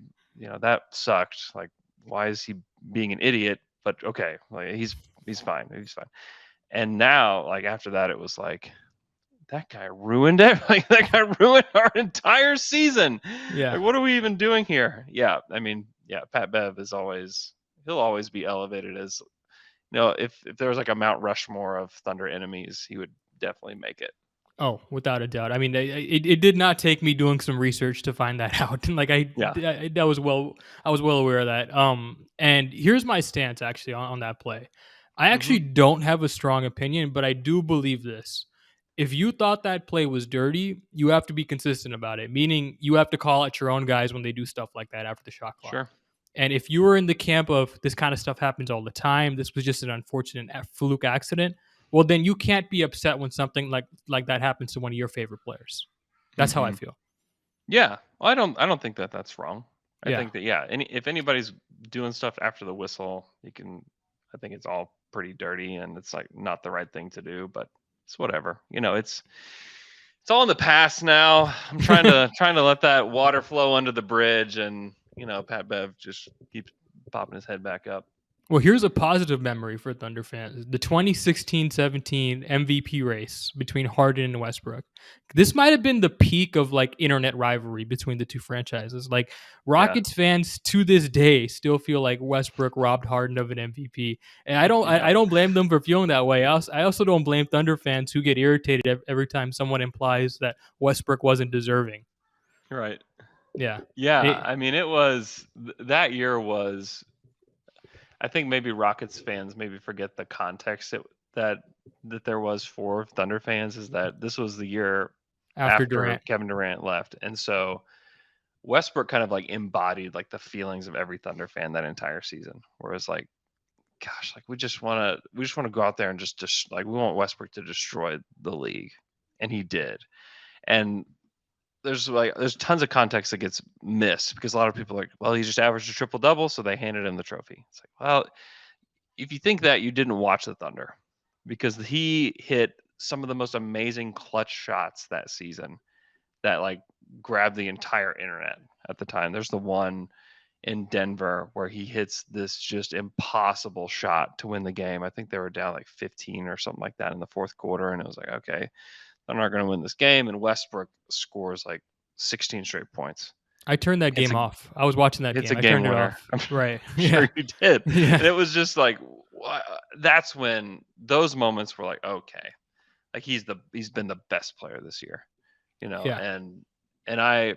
that sucked. Like, why is he being an idiot? But okay, like he's fine. He's fine. And now, like after that, it was like, that guy ruined it. Like that guy ruined our entire season. Yeah. Like, what are we even doing here? Yeah. I mean, yeah, Pat Bev he'll always be elevated as, if there was like a Mount Rushmore of Thunder enemies, he would definitely make it. Oh, without a doubt. I mean, it did not take me doing some research to find that out. Like I was well aware of that. And here's my stance actually on that play. I actually don't have a strong opinion, but I do believe this. If you thought that play was dirty, you have to be consistent about it. Meaning, you have to call out your own guys when they do stuff like that after the shot clock. Sure. And if you were in the camp of this kind of stuff happens all the time, this was just an unfortunate fluke accident, well, then you can't be upset when something like that happens to one of your favorite players. That's how I feel. Yeah, I don't think that that's wrong. I think that if anybody's doing stuff after the whistle, I think it's all pretty dirty and it's like not the right thing to do, but it's whatever. It's all in the past now. I'm trying to let that water flow under the bridge, and Pat Bev just keeps popping his head back up. Well, here's a positive memory for Thunder fans. The 2016-17 MVP race between Hardin and Westbrook. This might have been the peak of like internet rivalry between the two franchises. Like Rockets fans to this day still feel like Westbrook robbed Hardin of an MVP. And I don't blame them for feeling that way. I also don't blame Thunder fans who get irritated every time someone implies that Westbrook wasn't deserving. Right. Yeah. Yeah. I mean, it was that year was. I think maybe Rockets fans maybe forget the context that there was for Thunder fans, is that this was the year after Kevin Durant left. And so Westbrook kind of like embodied like the feelings of every Thunder fan that entire season, where it's like, gosh, like we just want to go out there and just like, we want Westbrook to destroy the league. And he did. And there's tons of context that gets missed because a lot of people are like, well, he just averaged a triple double, so they handed him the trophy. It's like, well, if you think that, you didn't watch the Thunder, because he hit some of the most amazing clutch shots that season that like grabbed the entire internet at the time. There's the one in Denver where he hits this just impossible shot to win the game. I think they were down like 15 or something like that in the fourth quarter, and it was like, okay, they're not going to win this game. And Westbrook scores like 16 straight points. I turned that game off. I was watching that game. It's a game winner. Right. I'm sure you did. Yeah. And it was just like, that's when those moments were like, okay, like he's been the best player this year, and I,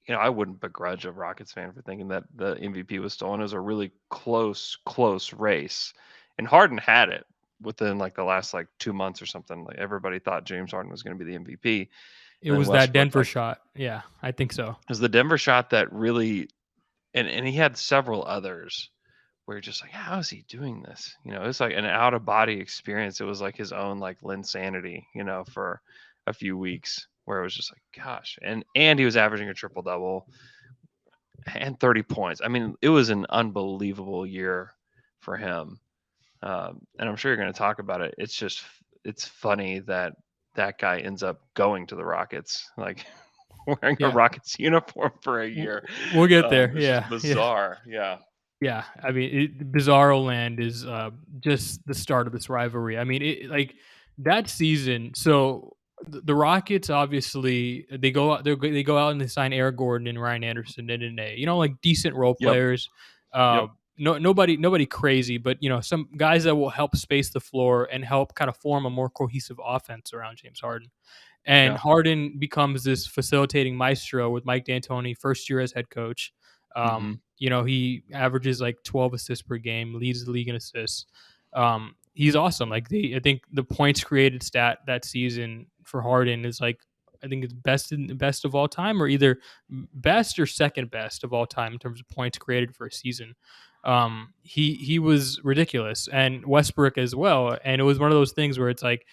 I wouldn't begrudge a Rockets fan for thinking that the MVP was stolen. It was a really close race, and Hardin had it within like the last like 2 months or something. Like everybody thought James Harden was going to be the MVP. It was that Denver shot. Yeah, I think so. It was the Denver shot that really, and he had several others where you're just like, how is he doing this? It's like an out of body experience. It was like his own like Linsanity, for a few weeks, where it was just like, gosh. And he was averaging a triple double and 30 points. I mean, it was an unbelievable year for him. And I'm sure you're going to talk about it. It's funny that guy ends up going to the Rockets, like wearing a Rockets uniform for a year. We'll get there. Yeah. Bizarre. Yeah. Yeah, I mean, Bizarro Land is just the start of this rivalry. I mean, like that season. So the Rockets obviously they go out they go out and they sign Eric Gordon and Ryan Anderson in a like decent role Yep. players. Yep. Nobody crazy, but some guys that will help space the floor and help kind of form a more cohesive offense around James Harden. And Yeah. Hardin becomes this facilitating maestro with Mike D'Antoni, first year as head coach. Hmm. He averages like 12 assists per game, leads the league in assists. He's awesome. Like I think the points created stat that season for Harden is like I think it's best of all time, or either best or second best of all time in terms of points created for a season. He was ridiculous, and Westbrook as well. And it was one of those things where it's like,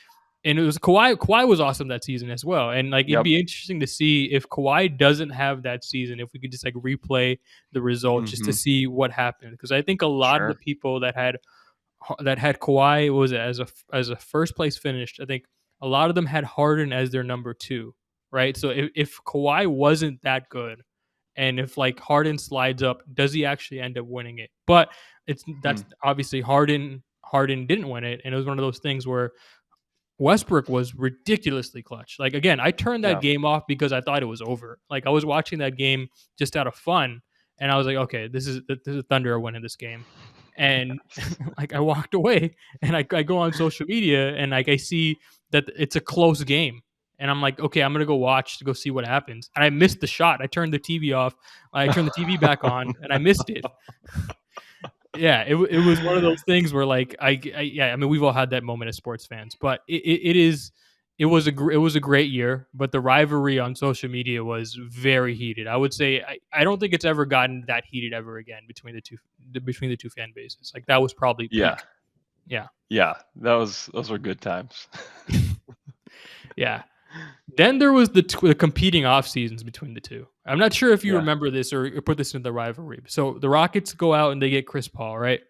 and it was Kawhi. Kawhi was awesome that season as well. And like it'd Yep. be interesting to see if Kawhi doesn't have that season, if we could just like replay the results just to Hmm. see what happened. Because I think a lot of the Sure. people that had Kawhi was as a first place finished. I think a lot of them had Harden as their number two, right? So if Kawhi wasn't that good, and if like Harden slides up, does he actually end up winning it? But that's obviously Harden. Harden didn't win it, and it was one of those things where Westbrook was ridiculously clutch. Like again, I turned that Yeah. game off because I thought it was over. Like I was watching that game just out of fun, and I was like, okay, this is Thunder are winning this game. And like I walked away, and I go on social media, and like I see that it's a close game, and I'm like, okay, I'm gonna go watch to go see what happens. And I missed the shot. I turned the TV off. I turned the TV back on, and I missed it. Yeah, it was one of those things where like I mean we've all had that moment as sports fans, but it was a great year, but the rivalry on social media was very heated. I would say I don't think it's ever gotten that heated ever again between the two fan bases. Like that was probably Yeah. peak. Yeah. Yeah. Those were good times. Yeah. Then there was the competing off seasons between the two. I'm not sure if you Yeah. remember this or put this in the rivalry. So the Rockets go out and they get Chris Paul, right?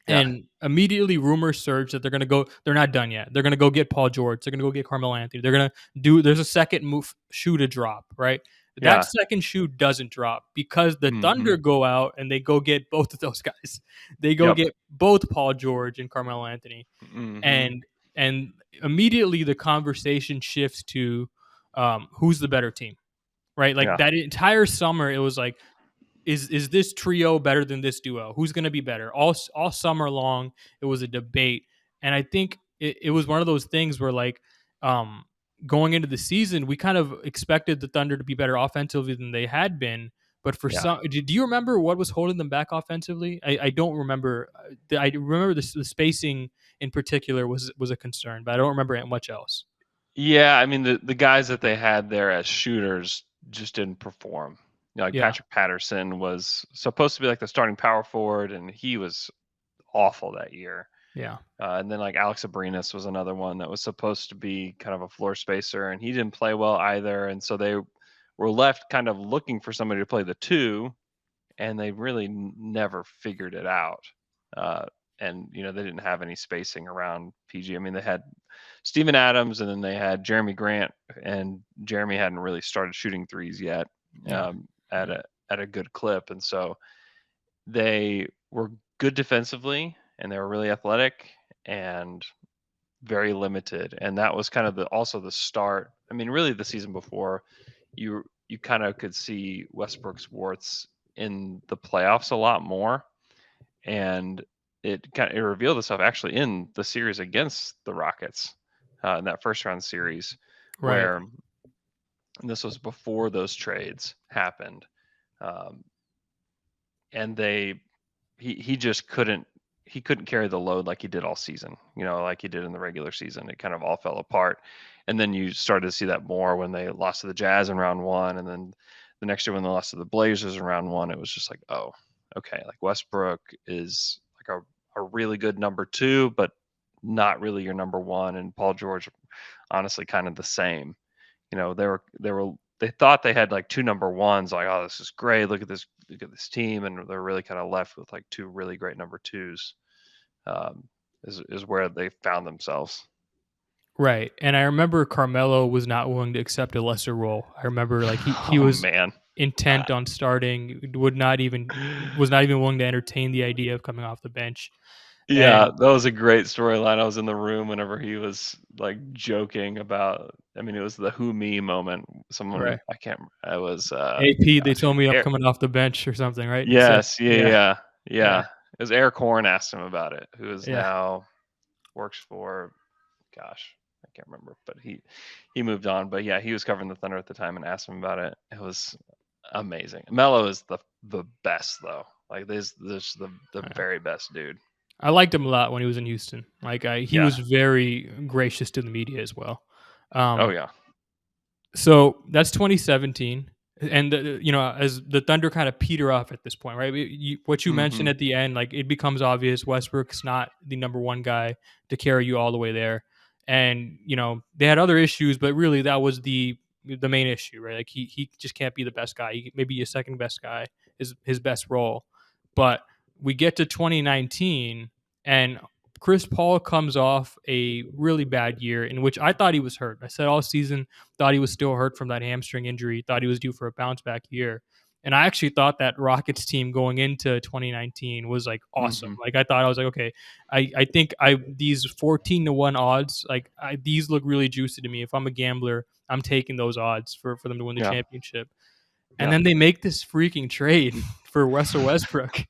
Yeah. And immediately rumors surge that they're going to go. They're not done yet. They're going to go get Paul George. They're going to go get Carmelo Anthony. They're going to do. There's a second shoe to drop, right? Yeah. That second shoe doesn't drop because the Mhm. Thunder go out and they go get both of those guys. They go Yep. get both Paul George and Carmelo Anthony, Mhm. and immediately the conversation shifts to who's the better team, right? Like Yeah. that entire summer, it was like, is this trio better than this duo? Who's going to be better? All summer long, it was a debate, and I think it was one of those things where like going into the season, we kind of expected the Thunder to be better offensively than they had been. But for Yeah. some, do you remember what was holding them back offensively? I don't remember. I remember the spacing in particular was a concern, but I don't remember much else. Yeah, I mean the guys that they had there as shooters just didn't perform. Like Yeah, Patrick Patterson was supposed to be like the starting power forward, and he was awful that year. yeah, And then like Alex Abrinas was another one that was supposed to be kind of a floor spacer, and he didn't play well either. And so they were left kind of looking for somebody to play the two, and they really never figured it out. And they didn't have any spacing around PG. I mean, they had Steven Adams, and then they had Jeremy Grant, and Jeremy hadn't really started shooting threes yet yeah. at a good clip, and so they were good defensively, and they were really athletic and very limited. And that was kind of also the start. I mean, really the season before, you kind of could see Westbrook's warts in the playoffs a lot more, and it revealed itself actually in the series against the Rockets, in that first round series, Right. where, and this was before those trades happened, and he just couldn't carry the load like he did all season, like he did in the regular season. It kind of all fell apart. And then you started to see that more when they lost to the Jazz in round one. And then the next year when they lost to the Blazers in round one, it was just like, oh, okay. Like Westbrook is like a really good number two, but not really your number one. And Paul George, honestly, kind of the same. They thought they had like two number ones, like, oh, this is great. Look at this team. And they're really kind of left with like two really great number twos, is where they found themselves. Right. And I remember Carmelo was not willing to accept a lesser role. I remember like he Oh, was man. intent on starting, was not even willing to entertain the idea of coming off the bench. Yeah, And that was a great storyline. I was in the room whenever he was like joking about. I mean, it was the "who me" moment. Someone right, I can't. I was AP, they gosh, told me I'm Air, coming off the bench or something, right? He said, yes, yeah, yeah, yeah, yeah, yeah. It was Eric Horn asked him about it, who is yeah. now works for, gosh, I can't remember, but he moved on. But yeah, he was covering the Thunder at the time and asked him about it. It was amazing. Melo is the best though. Like this the very best dude. I liked him a lot when he was in Houston. Like he Yeah. was very gracious to the media as well. Oh Um, yeah. so that's 2017, and as the Thunder kind of peter off at this point, right? What you mentioned Mm-hmm. at the end, like it becomes obvious Westbrook's not the number one guy to carry you all the way there, and they had other issues, but really that was the main issue, right? Like he just can't be the best guy. Maybe a second best guy is his best role, but we get to 2019 and Chris Paul comes off a really bad year in which I thought he was hurt. I said all season, thought he was still hurt from that hamstring injury, thought he was due for a bounce back year. And I actually thought that Rockets team going into 2019 was like awesome. Mm-hmm. Like I was like, okay, I think these 14-1 odds, these look really juicy to me. If I'm a gambler, I'm taking those odds for them to win the Yeah. championship. And Yeah. then they make this freaking trade for Russell Westbrook,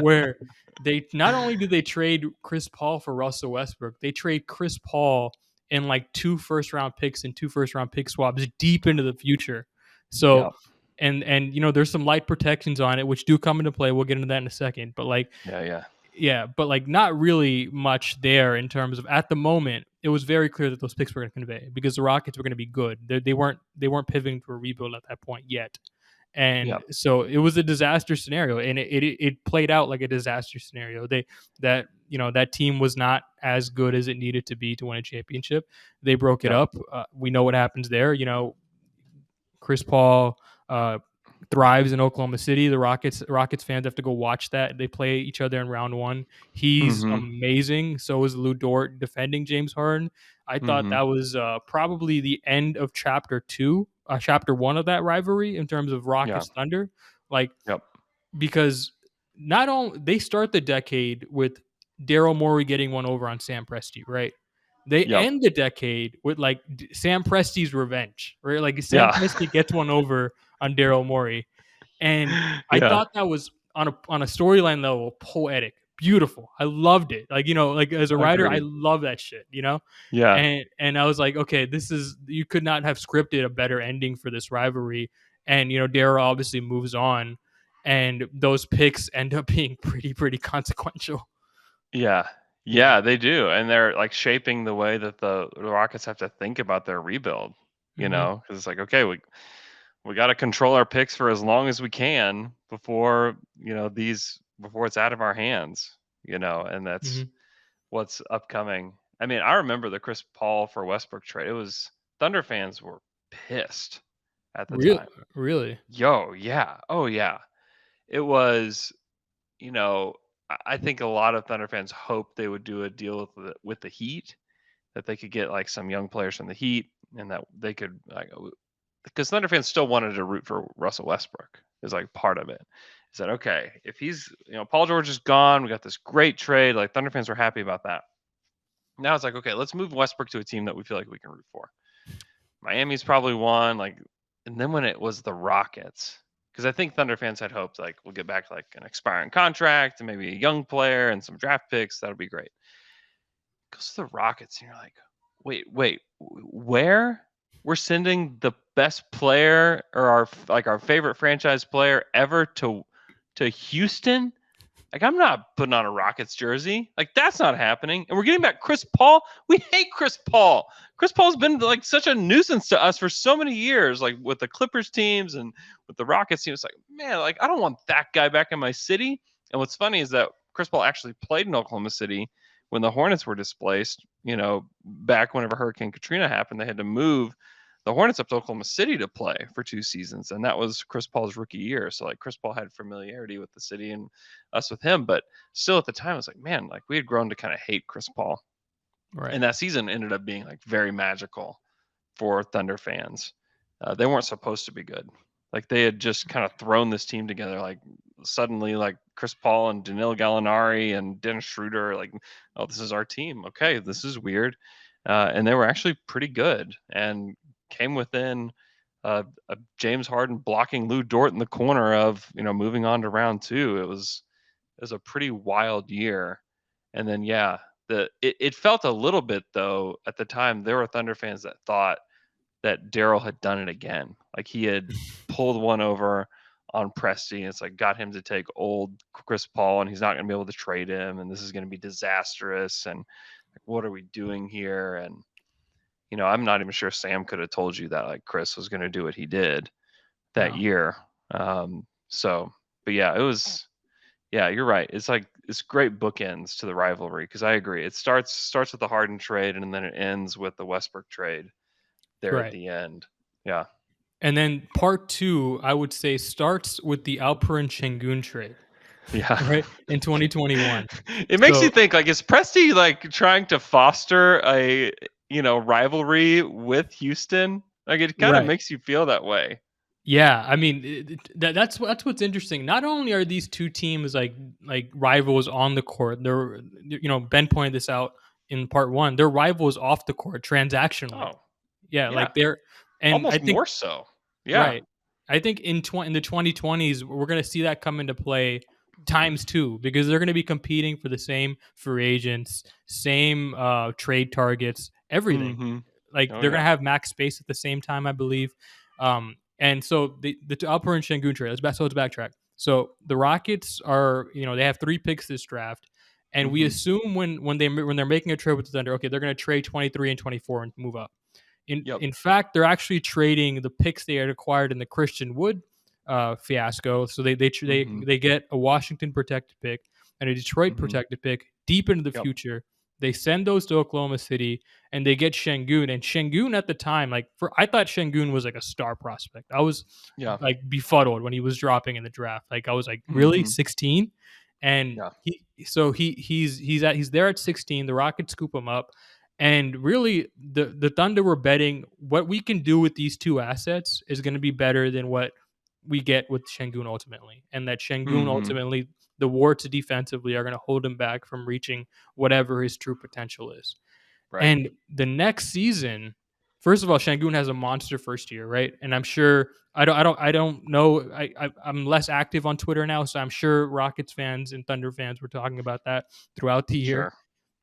where they not only do they trade Chris Paul for Russell Westbrook, they trade Chris Paul in like 2 first-round picks and 2 first-round pick swaps deep into the future. So Yeah. and there's some light protections on it which do come into play. We'll get into that in a second. But like not really much there in terms of at the moment. It was very clear that those picks were going to convey because the Rockets were going to be good. They weren't pivoting to a rebuild at that point yet. And Yeah. so it was a disaster scenario, and it played out like a disaster scenario. That team was not as good as it needed to be to win a championship. They broke it Yeah. up. We know what happens there. Chris Paul thrives in Oklahoma City. The Rockets fans have to go watch that. They play each other in round one. He's Mm-hmm. amazing. So is Lou Dort defending James Harden. I thought Mm-hmm. that was probably the end of chapter one of that rivalry in terms of Yeah. Rockets Thunder. Like, Yep. because not only they start the decade with Daryl Morey getting one over on Sam Presti, right? They Yep. end the decade with like Sam Presti's revenge, right? Like Sam Yeah. Presti gets one over on Daryl Morey, and I Yeah. thought that was on a storyline level poetic, beautiful. I loved it. Like as a writer, I Agreed. love that shit. Yeah. And I was like, okay, you could not have scripted a better ending for this rivalry. And Daryl obviously moves on, and those picks end up being pretty consequential. Yeah. Yeah, they do. And they're like shaping the way that the Rockets have to think about their rebuild, Hmm. because it's like, okay, we got to control our picks for as long as we can before, before it's out of our hands, and that's Hmm. what's upcoming. I mean, I remember the Chris Paul for Westbrook trade. It was Thunder fans were pissed at the Really, time. really. Yo, yeah. Oh, yeah. It was, I think a lot of Thunder fans hoped they would do a deal with the Heat, that they could get like some young players from the Heat, and that they could like, because Thunder fans still wanted to root for Russell Westbrook is like part of it. Is that okay? If he's, Paul George is gone, we got this great trade. Like Thunder fans were happy about that. Now it's like, okay, let's move Westbrook to a team that we feel like we can root for. Miami's probably won, like, and then when it was the Rockets, because I think Thunder fans had hoped like we'll get back like an expiring contract and maybe a young player and some draft picks. That'll be great. Goes to the Rockets, and you're like, wait, where? We're sending the best player or our favorite franchise player ever to Houston? Like, I'm not putting on a Rockets jersey. Like, that's not happening. And we're getting back Chris Paul. We hate Chris Paul. Chris Paul's been like such a nuisance to us for so many years, like with the Clippers teams and with the Rockets teams. It's like, man, like I don't want that guy back in my city. And what's funny is that Chris Paul actually played in Oklahoma City when the Hornets were displaced. Back whenever Hurricane Katrina happened, they had to move the Hornets up to Oklahoma City to play for 2 seasons, and that was Chris Paul's rookie year. So like Chris Paul had familiarity with the city and us with him, but still at the time, I was like, man, like we had grown to kind of hate Chris Paul, Right. and that season ended up being like very magical for Thunder fans. They weren't supposed to be good. Like they had just kind of thrown this team together. Like suddenly, like Chris Paul and Danilo Gallinari and Dennis Schroeder, like, oh, this is our team. Okay, this is weird. And they were actually pretty good and came within James Harden blocking Lou Dort in the corner of, moving on to round two. It was a pretty wild year. And then, yeah, it felt a little bit, though, at the time, there were Thunder fans that thought that Daryl had done it again. Like he had pulled one over on Presti, and it's like got him to take old Chris Paul, and he's not going to be able to trade him, and this is going to be disastrous. And like, what are we doing here? And I'm not even sure Sam could have told you that like Chris was going to do what he did that year. So, but yeah, it was. Yeah, you're right. It's like it's great bookends to the rivalry because I agree. It starts with the Harden trade and then it ends with the Westbrook trade there at the end. Yeah. And then part 2, I would say, starts with the Alperen Şengün trade. Yeah. Right? In 2021. It makes you think, like, is Presti like trying to foster a rivalry with Houston? Like it kind of makes you feel that way. Yeah, I mean that's what's interesting. Not only are these two teams like rivals on the court, they're Ben pointed this out in part 1. They're rivals off the court transactionally. Oh, yeah, like they're almost I think, more so. Yeah, right. I think in the 2020s we're going to see that come into play times 2 because they're going to be competing for the same free agents, same trade targets, everything. Mm-hmm. Like they're going to have max space at the same time, I believe. And so the Alperen Şengün trade. Let's backtrack. So the Rockets are, they have 3 picks this draft, and we assume when they're making a trade with the Thunder, okay, they're going to trade 23 and 24 and move up. In fact, they're actually trading the picks they had acquired in the Christian Wood fiasco. So they get a Washington protected pick and a Detroit protected pick deep into the future. They send those to Oklahoma City, and they get Şengün. And Şengün at the time, I thought Şengün was like a star prospect. I was like befuddled when he was dropping in the draft. Like I was like, really, 16? And he's there at 16. The Rockets scoop him up, and really the Thunder were betting what we can do with these 2 assets is going to be better than what we get with Şengün ultimately, and that Şengün ultimately, the warts defensively are going to hold him back from reaching whatever his true potential is. Right. And the next season, first of all, Şengün has a monster first year, right? And I'm sure I don't know. I'm less active on Twitter now, so I'm sure Rockets fans and Thunder fans were talking about that throughout the year.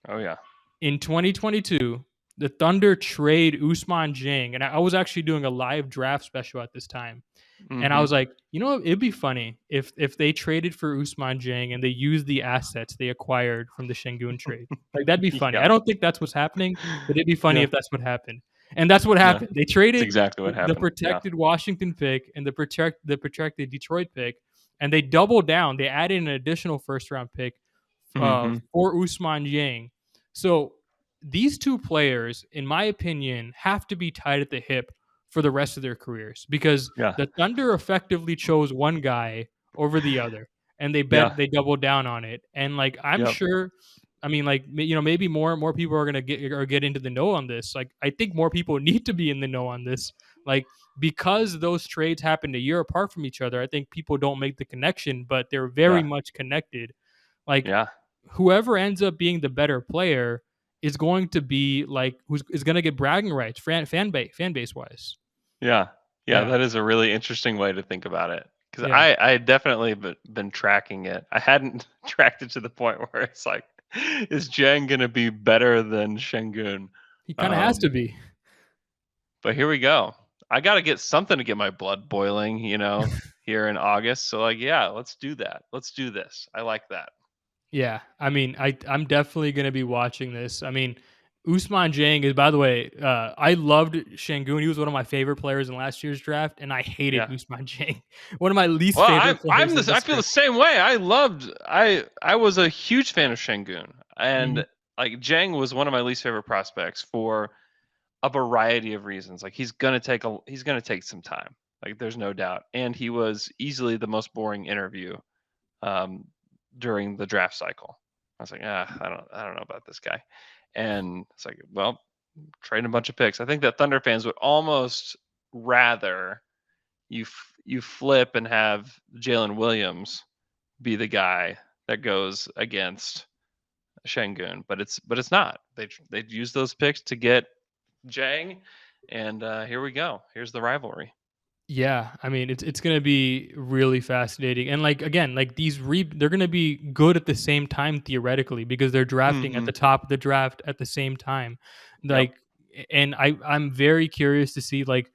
Sure. Oh yeah. In 2022, the Thunder trade Ousmane Dieng, and I was actually doing a live draft special at this time. And I was like, it'd be funny if they traded for Ousmane Dieng and they used the assets they acquired from the Şengün trade. Like that'd be funny. I don't think that's what's happening, but it'd be funny if that's what happened. And that's what happened. They traded exactly what happened. The protected Washington pick and the protected Detroit pick, and they doubled down. They added an additional first round pick for Ousmane Dieng. So these 2 players, in my opinion, have to be tied at the hip for the rest of their careers because the Thunder effectively chose one guy over the other, and they doubled down on it. And like I'm sure, I mean, like maybe more people are gonna get into the know on this. Like I think more people need to be in the know on this. Like because those trades happened a year apart from each other, I think people don't make the connection, but they're very much connected. Like whoever ends up being the better player is going to be like is going to get bragging rights fan base wise. Yeah, that is a really interesting way to think about it because I definitely been tracking it. I hadn't tracked it to the point where it's like, is Dieng going to be better than Şengün? He kind of has to be. But here we go. I got to get something to get my blood boiling, here in August. So like, let's do that. Let's do this. I like that. Yeah, I mean, I'm definitely going to be watching this. I mean, Ousmane Dieng is, by the way, I loved Şengün. He was one of my favorite players in last year's draft, and I hated Ousmane Dieng. One of my least favorite players. I feel the same way. I was a huge fan of Şengün, and like Dieng was one of my least favorite prospects for a variety of reasons. Like he's gonna take some time. Like there's no doubt, and he was easily the most boring interview during the draft cycle. I was like, I don't know about this guy. And it's like, well, trading a bunch of picks. I think that Thunder fans would almost rather, you flip and have Jalen Williams be the guy that goes against Şengün, but it's not. They use those picks to get Jang, and here we go. Here's the rivalry. Yeah, I mean it's gonna be really fascinating, and like again, like they're gonna be good at the same time theoretically because they're drafting at Mm-hmm. the top of the draft at the same time, Yep. like, and I'm very curious to see like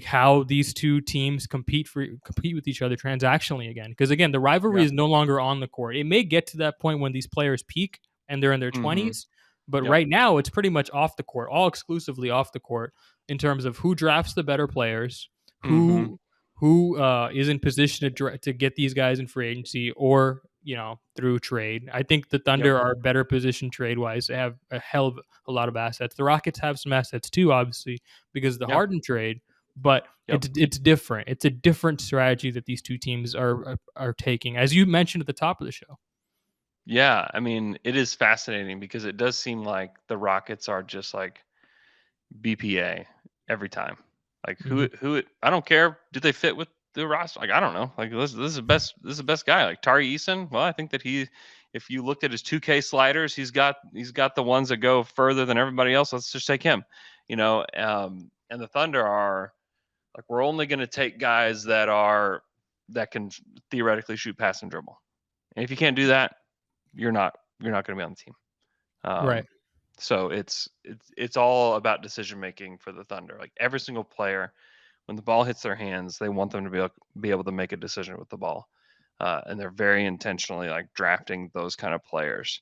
how these two teams compete with each other transactionally again. Because again, the rivalry Yeah. is no longer on the court. It may get to that point when these players peak and they're in their Mm-hmm. 20s, but Yep. right now it's pretty much off the court, all exclusively off the court in terms of who drafts the better players, Mm-hmm. who is in position to get these guys in free agency or through trade. I think the Yep. Thunder are better positioned trade wise. They have a hell of a lot of assets. The Rockets have some assets too, obviously, because of the Yep. Hardin trade, but Yep. it's different. It's a different strategy that these two teams are taking, as you mentioned at the top of the show. Yeah, I mean, it is fascinating because it does seem like the Rockets are just like BPA every time. Like Mhm. I don't care. Do they fit with the roster? Like I don't know. Like this is the best guy. Like Tari Eason. Well, I think that if you looked at his 2K sliders, he's got the ones that go further than everybody else. Let's just take him. And the Thunder are like, we're only going to take guys that can theoretically shoot, pass, and dribble. And if you can't do that, you're not going to be on the team. Right. So it's all about decision making for the Thunder. Like every single player, when the ball hits their hands, they want them to be able to make a decision with the ball, and they're very intentionally like drafting those kind of players.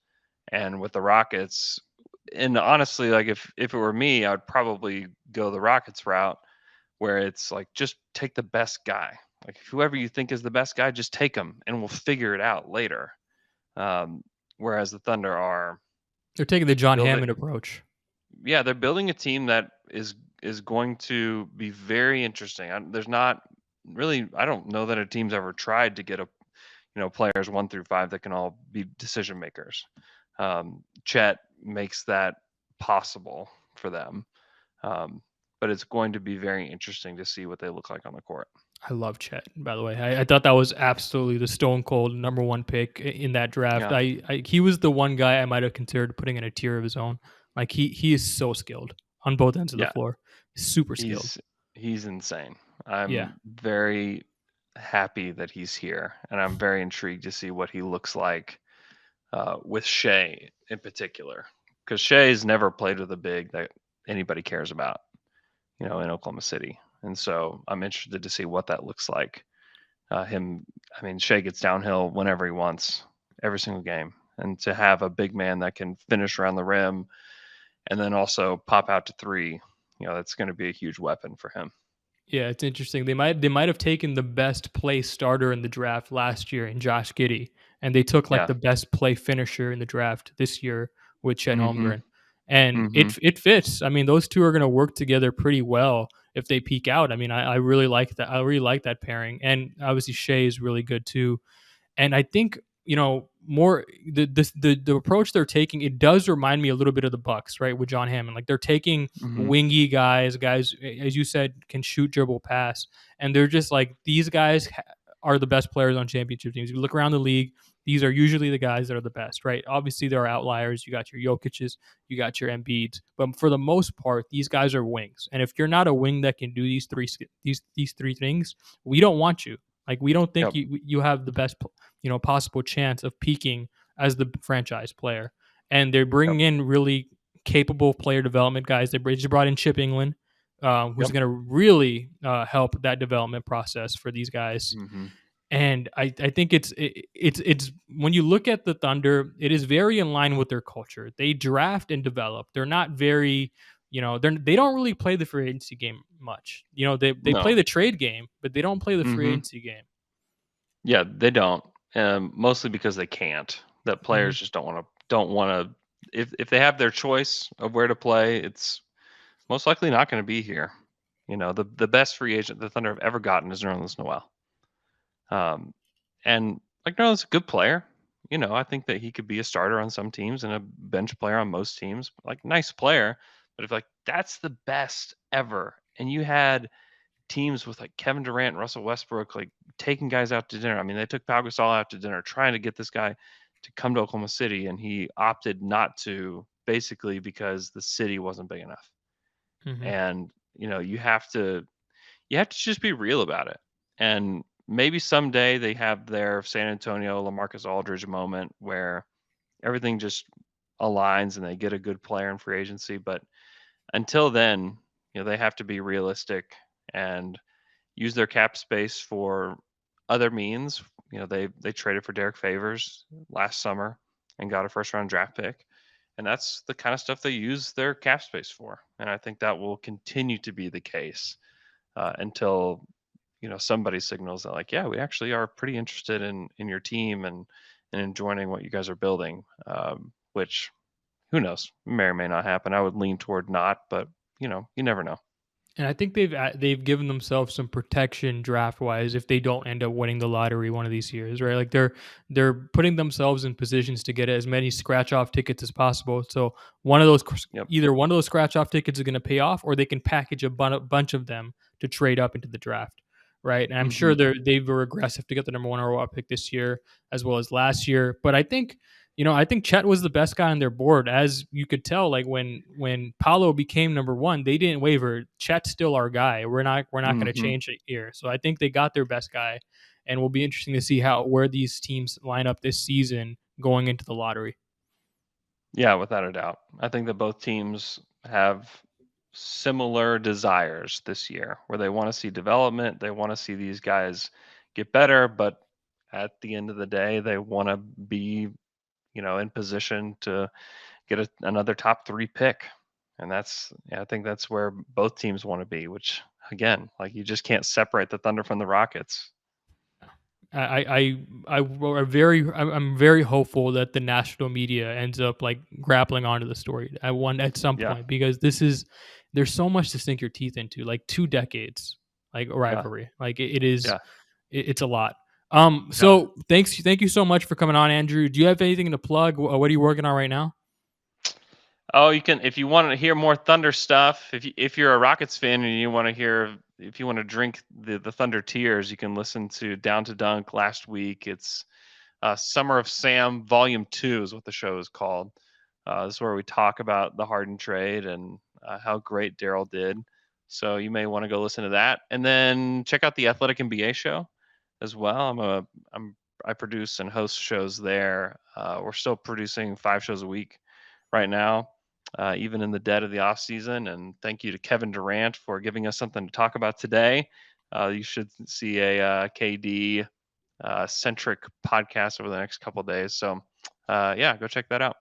And with the Rockets, and honestly, like if it were me, I would probably go the Rockets route, where it's like just take the best guy. Like whoever you think is the best guy, just take him, and we'll figure it out later. Whereas the Thunder are They're taking the John building, Hammond approach. yeah, they're building a team that is going to be very interesting. There's not really, I don't know that a team's ever tried to get players 1 through 5 that can all be decision makers. Chet makes that possible for them, but it's going to be very interesting to see what they look like on the court. I love Chet, by the way. I thought that was absolutely the stone cold number one pick in that draft. Yeah, He was the one guy I might have considered putting in a tier of his own. Like he is so skilled on both ends of the yeah, floor. Super skilled. he's insane. Yeah. I'm very happy that he's here, and I'm very intrigued to see what he looks like with Shea in particular, because Shea's never played with a big that anybody cares about, in Oklahoma City, and so I'm interested to see what that looks like. Shea gets downhill whenever he wants, every single game, and to have a big man that can finish around the rim and then also pop out to three, that's going to be a huge weapon for him. Yeah, it's interesting. They might have taken the best play starter in the draft last year in Josh Giddey, and they took like Yeah. the best play finisher in the draft this year with Chet Mm-hmm. Holmgren. And it fits. I mean, those two are going to work together pretty well if they peak out. I mean, I really like that. I really like that pairing, and obviously Shea is really good too. And I think more the approach they're taking, it does remind me a little bit of the Bucks, right, with John Hammond. Like they're taking Mm-hmm. wingy guys, as you said, can shoot, dribble, pass, and they're just like these guys are the best players on championship teams. If you look around the league, these are usually the guys that are the best, right? Obviously, there are outliers. You got your Jokic's, you got your Embiid's, but for the most part, these guys are wings. And if you're not a wing that can do these three things, we don't want you. Like we don't think Yep. you have the best possible chance of peaking as the franchise player. And they're bringing in really capable player development guys. They just brought in Chip England, who's Yep. going to really help that development process for these guys. Mm-hmm. And I think it's when you look at the Thunder, it is very in line with their culture. They draft and develop. They're not very, they don't really play the free agency game much. They No. play the trade game, but they don't play the free Mm-hmm. agency game. Yeah, they don't. Mostly because they can't. That players just don't want to. If they have their choice of where to play, it's most likely not going to be here. The best free agent the Thunder have ever gotten is Nerlens Noel. And like Nerlens a good player. I think that he could be a starter on some teams and a bench player on most teams. Like nice player, but if like that's the best ever, and you had teams with like Kevin Durant and Russell Westbrook, like taking guys out to dinner. I mean, they took Pau Gasol out to dinner, trying to get this guy to come to Oklahoma City, and he opted not to, basically because the city wasn't big enough. Mhm. And you have to just be real about it. And maybe someday they have their San Antonio LaMarcus Aldridge moment where everything just aligns and they get a good player in free agency. But until then, they have to be realistic and use their cap space for other means. They traded for Derek Favors last summer and got a first round draft pick. And that's the kind of stuff they use their cap space for. And I think that will continue to be the case until somebody signals that, like, yeah, we actually are pretty interested in your team and in joining what you guys are building. Which, who knows, may or may not happen. I would lean toward not, but you never know. And I think they've given themselves some protection draft wise if they don't end up winning the lottery one of these years, right? Like they're putting themselves in positions to get as many scratch off tickets as possible. So Yep. either one of those scratch off tickets is going to pay off, or they can package a bunch of them to trade up into the draft, right? And I'm sure they were aggressive to get the number one overall pick this year as well as last year. But I think Chet was the best guy on their board. As you could tell, like when Paolo became number one, they didn't waver. Chet's still our guy. We're not going to change it here. So I think they got their best guy, and will be interesting to see where these teams line up this season going into the lottery. Yeah, without a doubt. I think that both teams have similar desires this year, where they want to see development. They want to see these guys get better, but at the end of the day, they want to be in position to get another top 3 pick. And I think that's where both teams want to be, which, again, like, you just can't separate the Thunder from the Rockets. I'm very hopeful that the national media ends up like grappling onto the story at some point, because there's so much to sink your teeth into, like 2 decades, like a rivalry. Like it is, it's a lot. So thank you so much for coming on, Andrew. Do you have anything to plug? What are you working on right now? Oh, you can, if you want to hear more Thunder stuff, if you're a Rockets fan and you want to drink the Thunder tears, you can listen to Down to Dunk last week. It's Summer of Sam Volume 2 is what the show is called. This is where we talk about the Hardin trade and how great Daryl did. So you may want to go listen to that, and then check out the Athletic NBA show as well. I produce and host shows there. We're still producing 5 shows a week right now, even in the dead of the off season. And thank you to Kevin Durant for giving us something to talk about today. You should see a KD centric podcast over the next couple of days. So go check that out.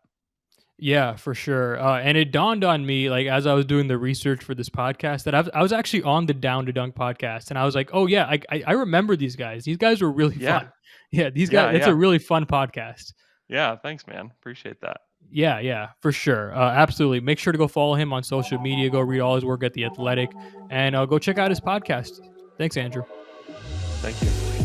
Yeah, for sure. And it dawned on me, like, as I was doing the research for this podcast, that I was actually on the Down to Dunk podcast, and I was like, oh yeah, I remember these guys. These guys were really fun. Yeah, these guys. It's a really fun podcast. Yeah, thanks, man. Appreciate that. Yeah, for sure. Absolutely. Make sure to go follow him on social media. Go read all his work at The Athletic, and go check out his podcast. Thanks, Andrew. Thank you.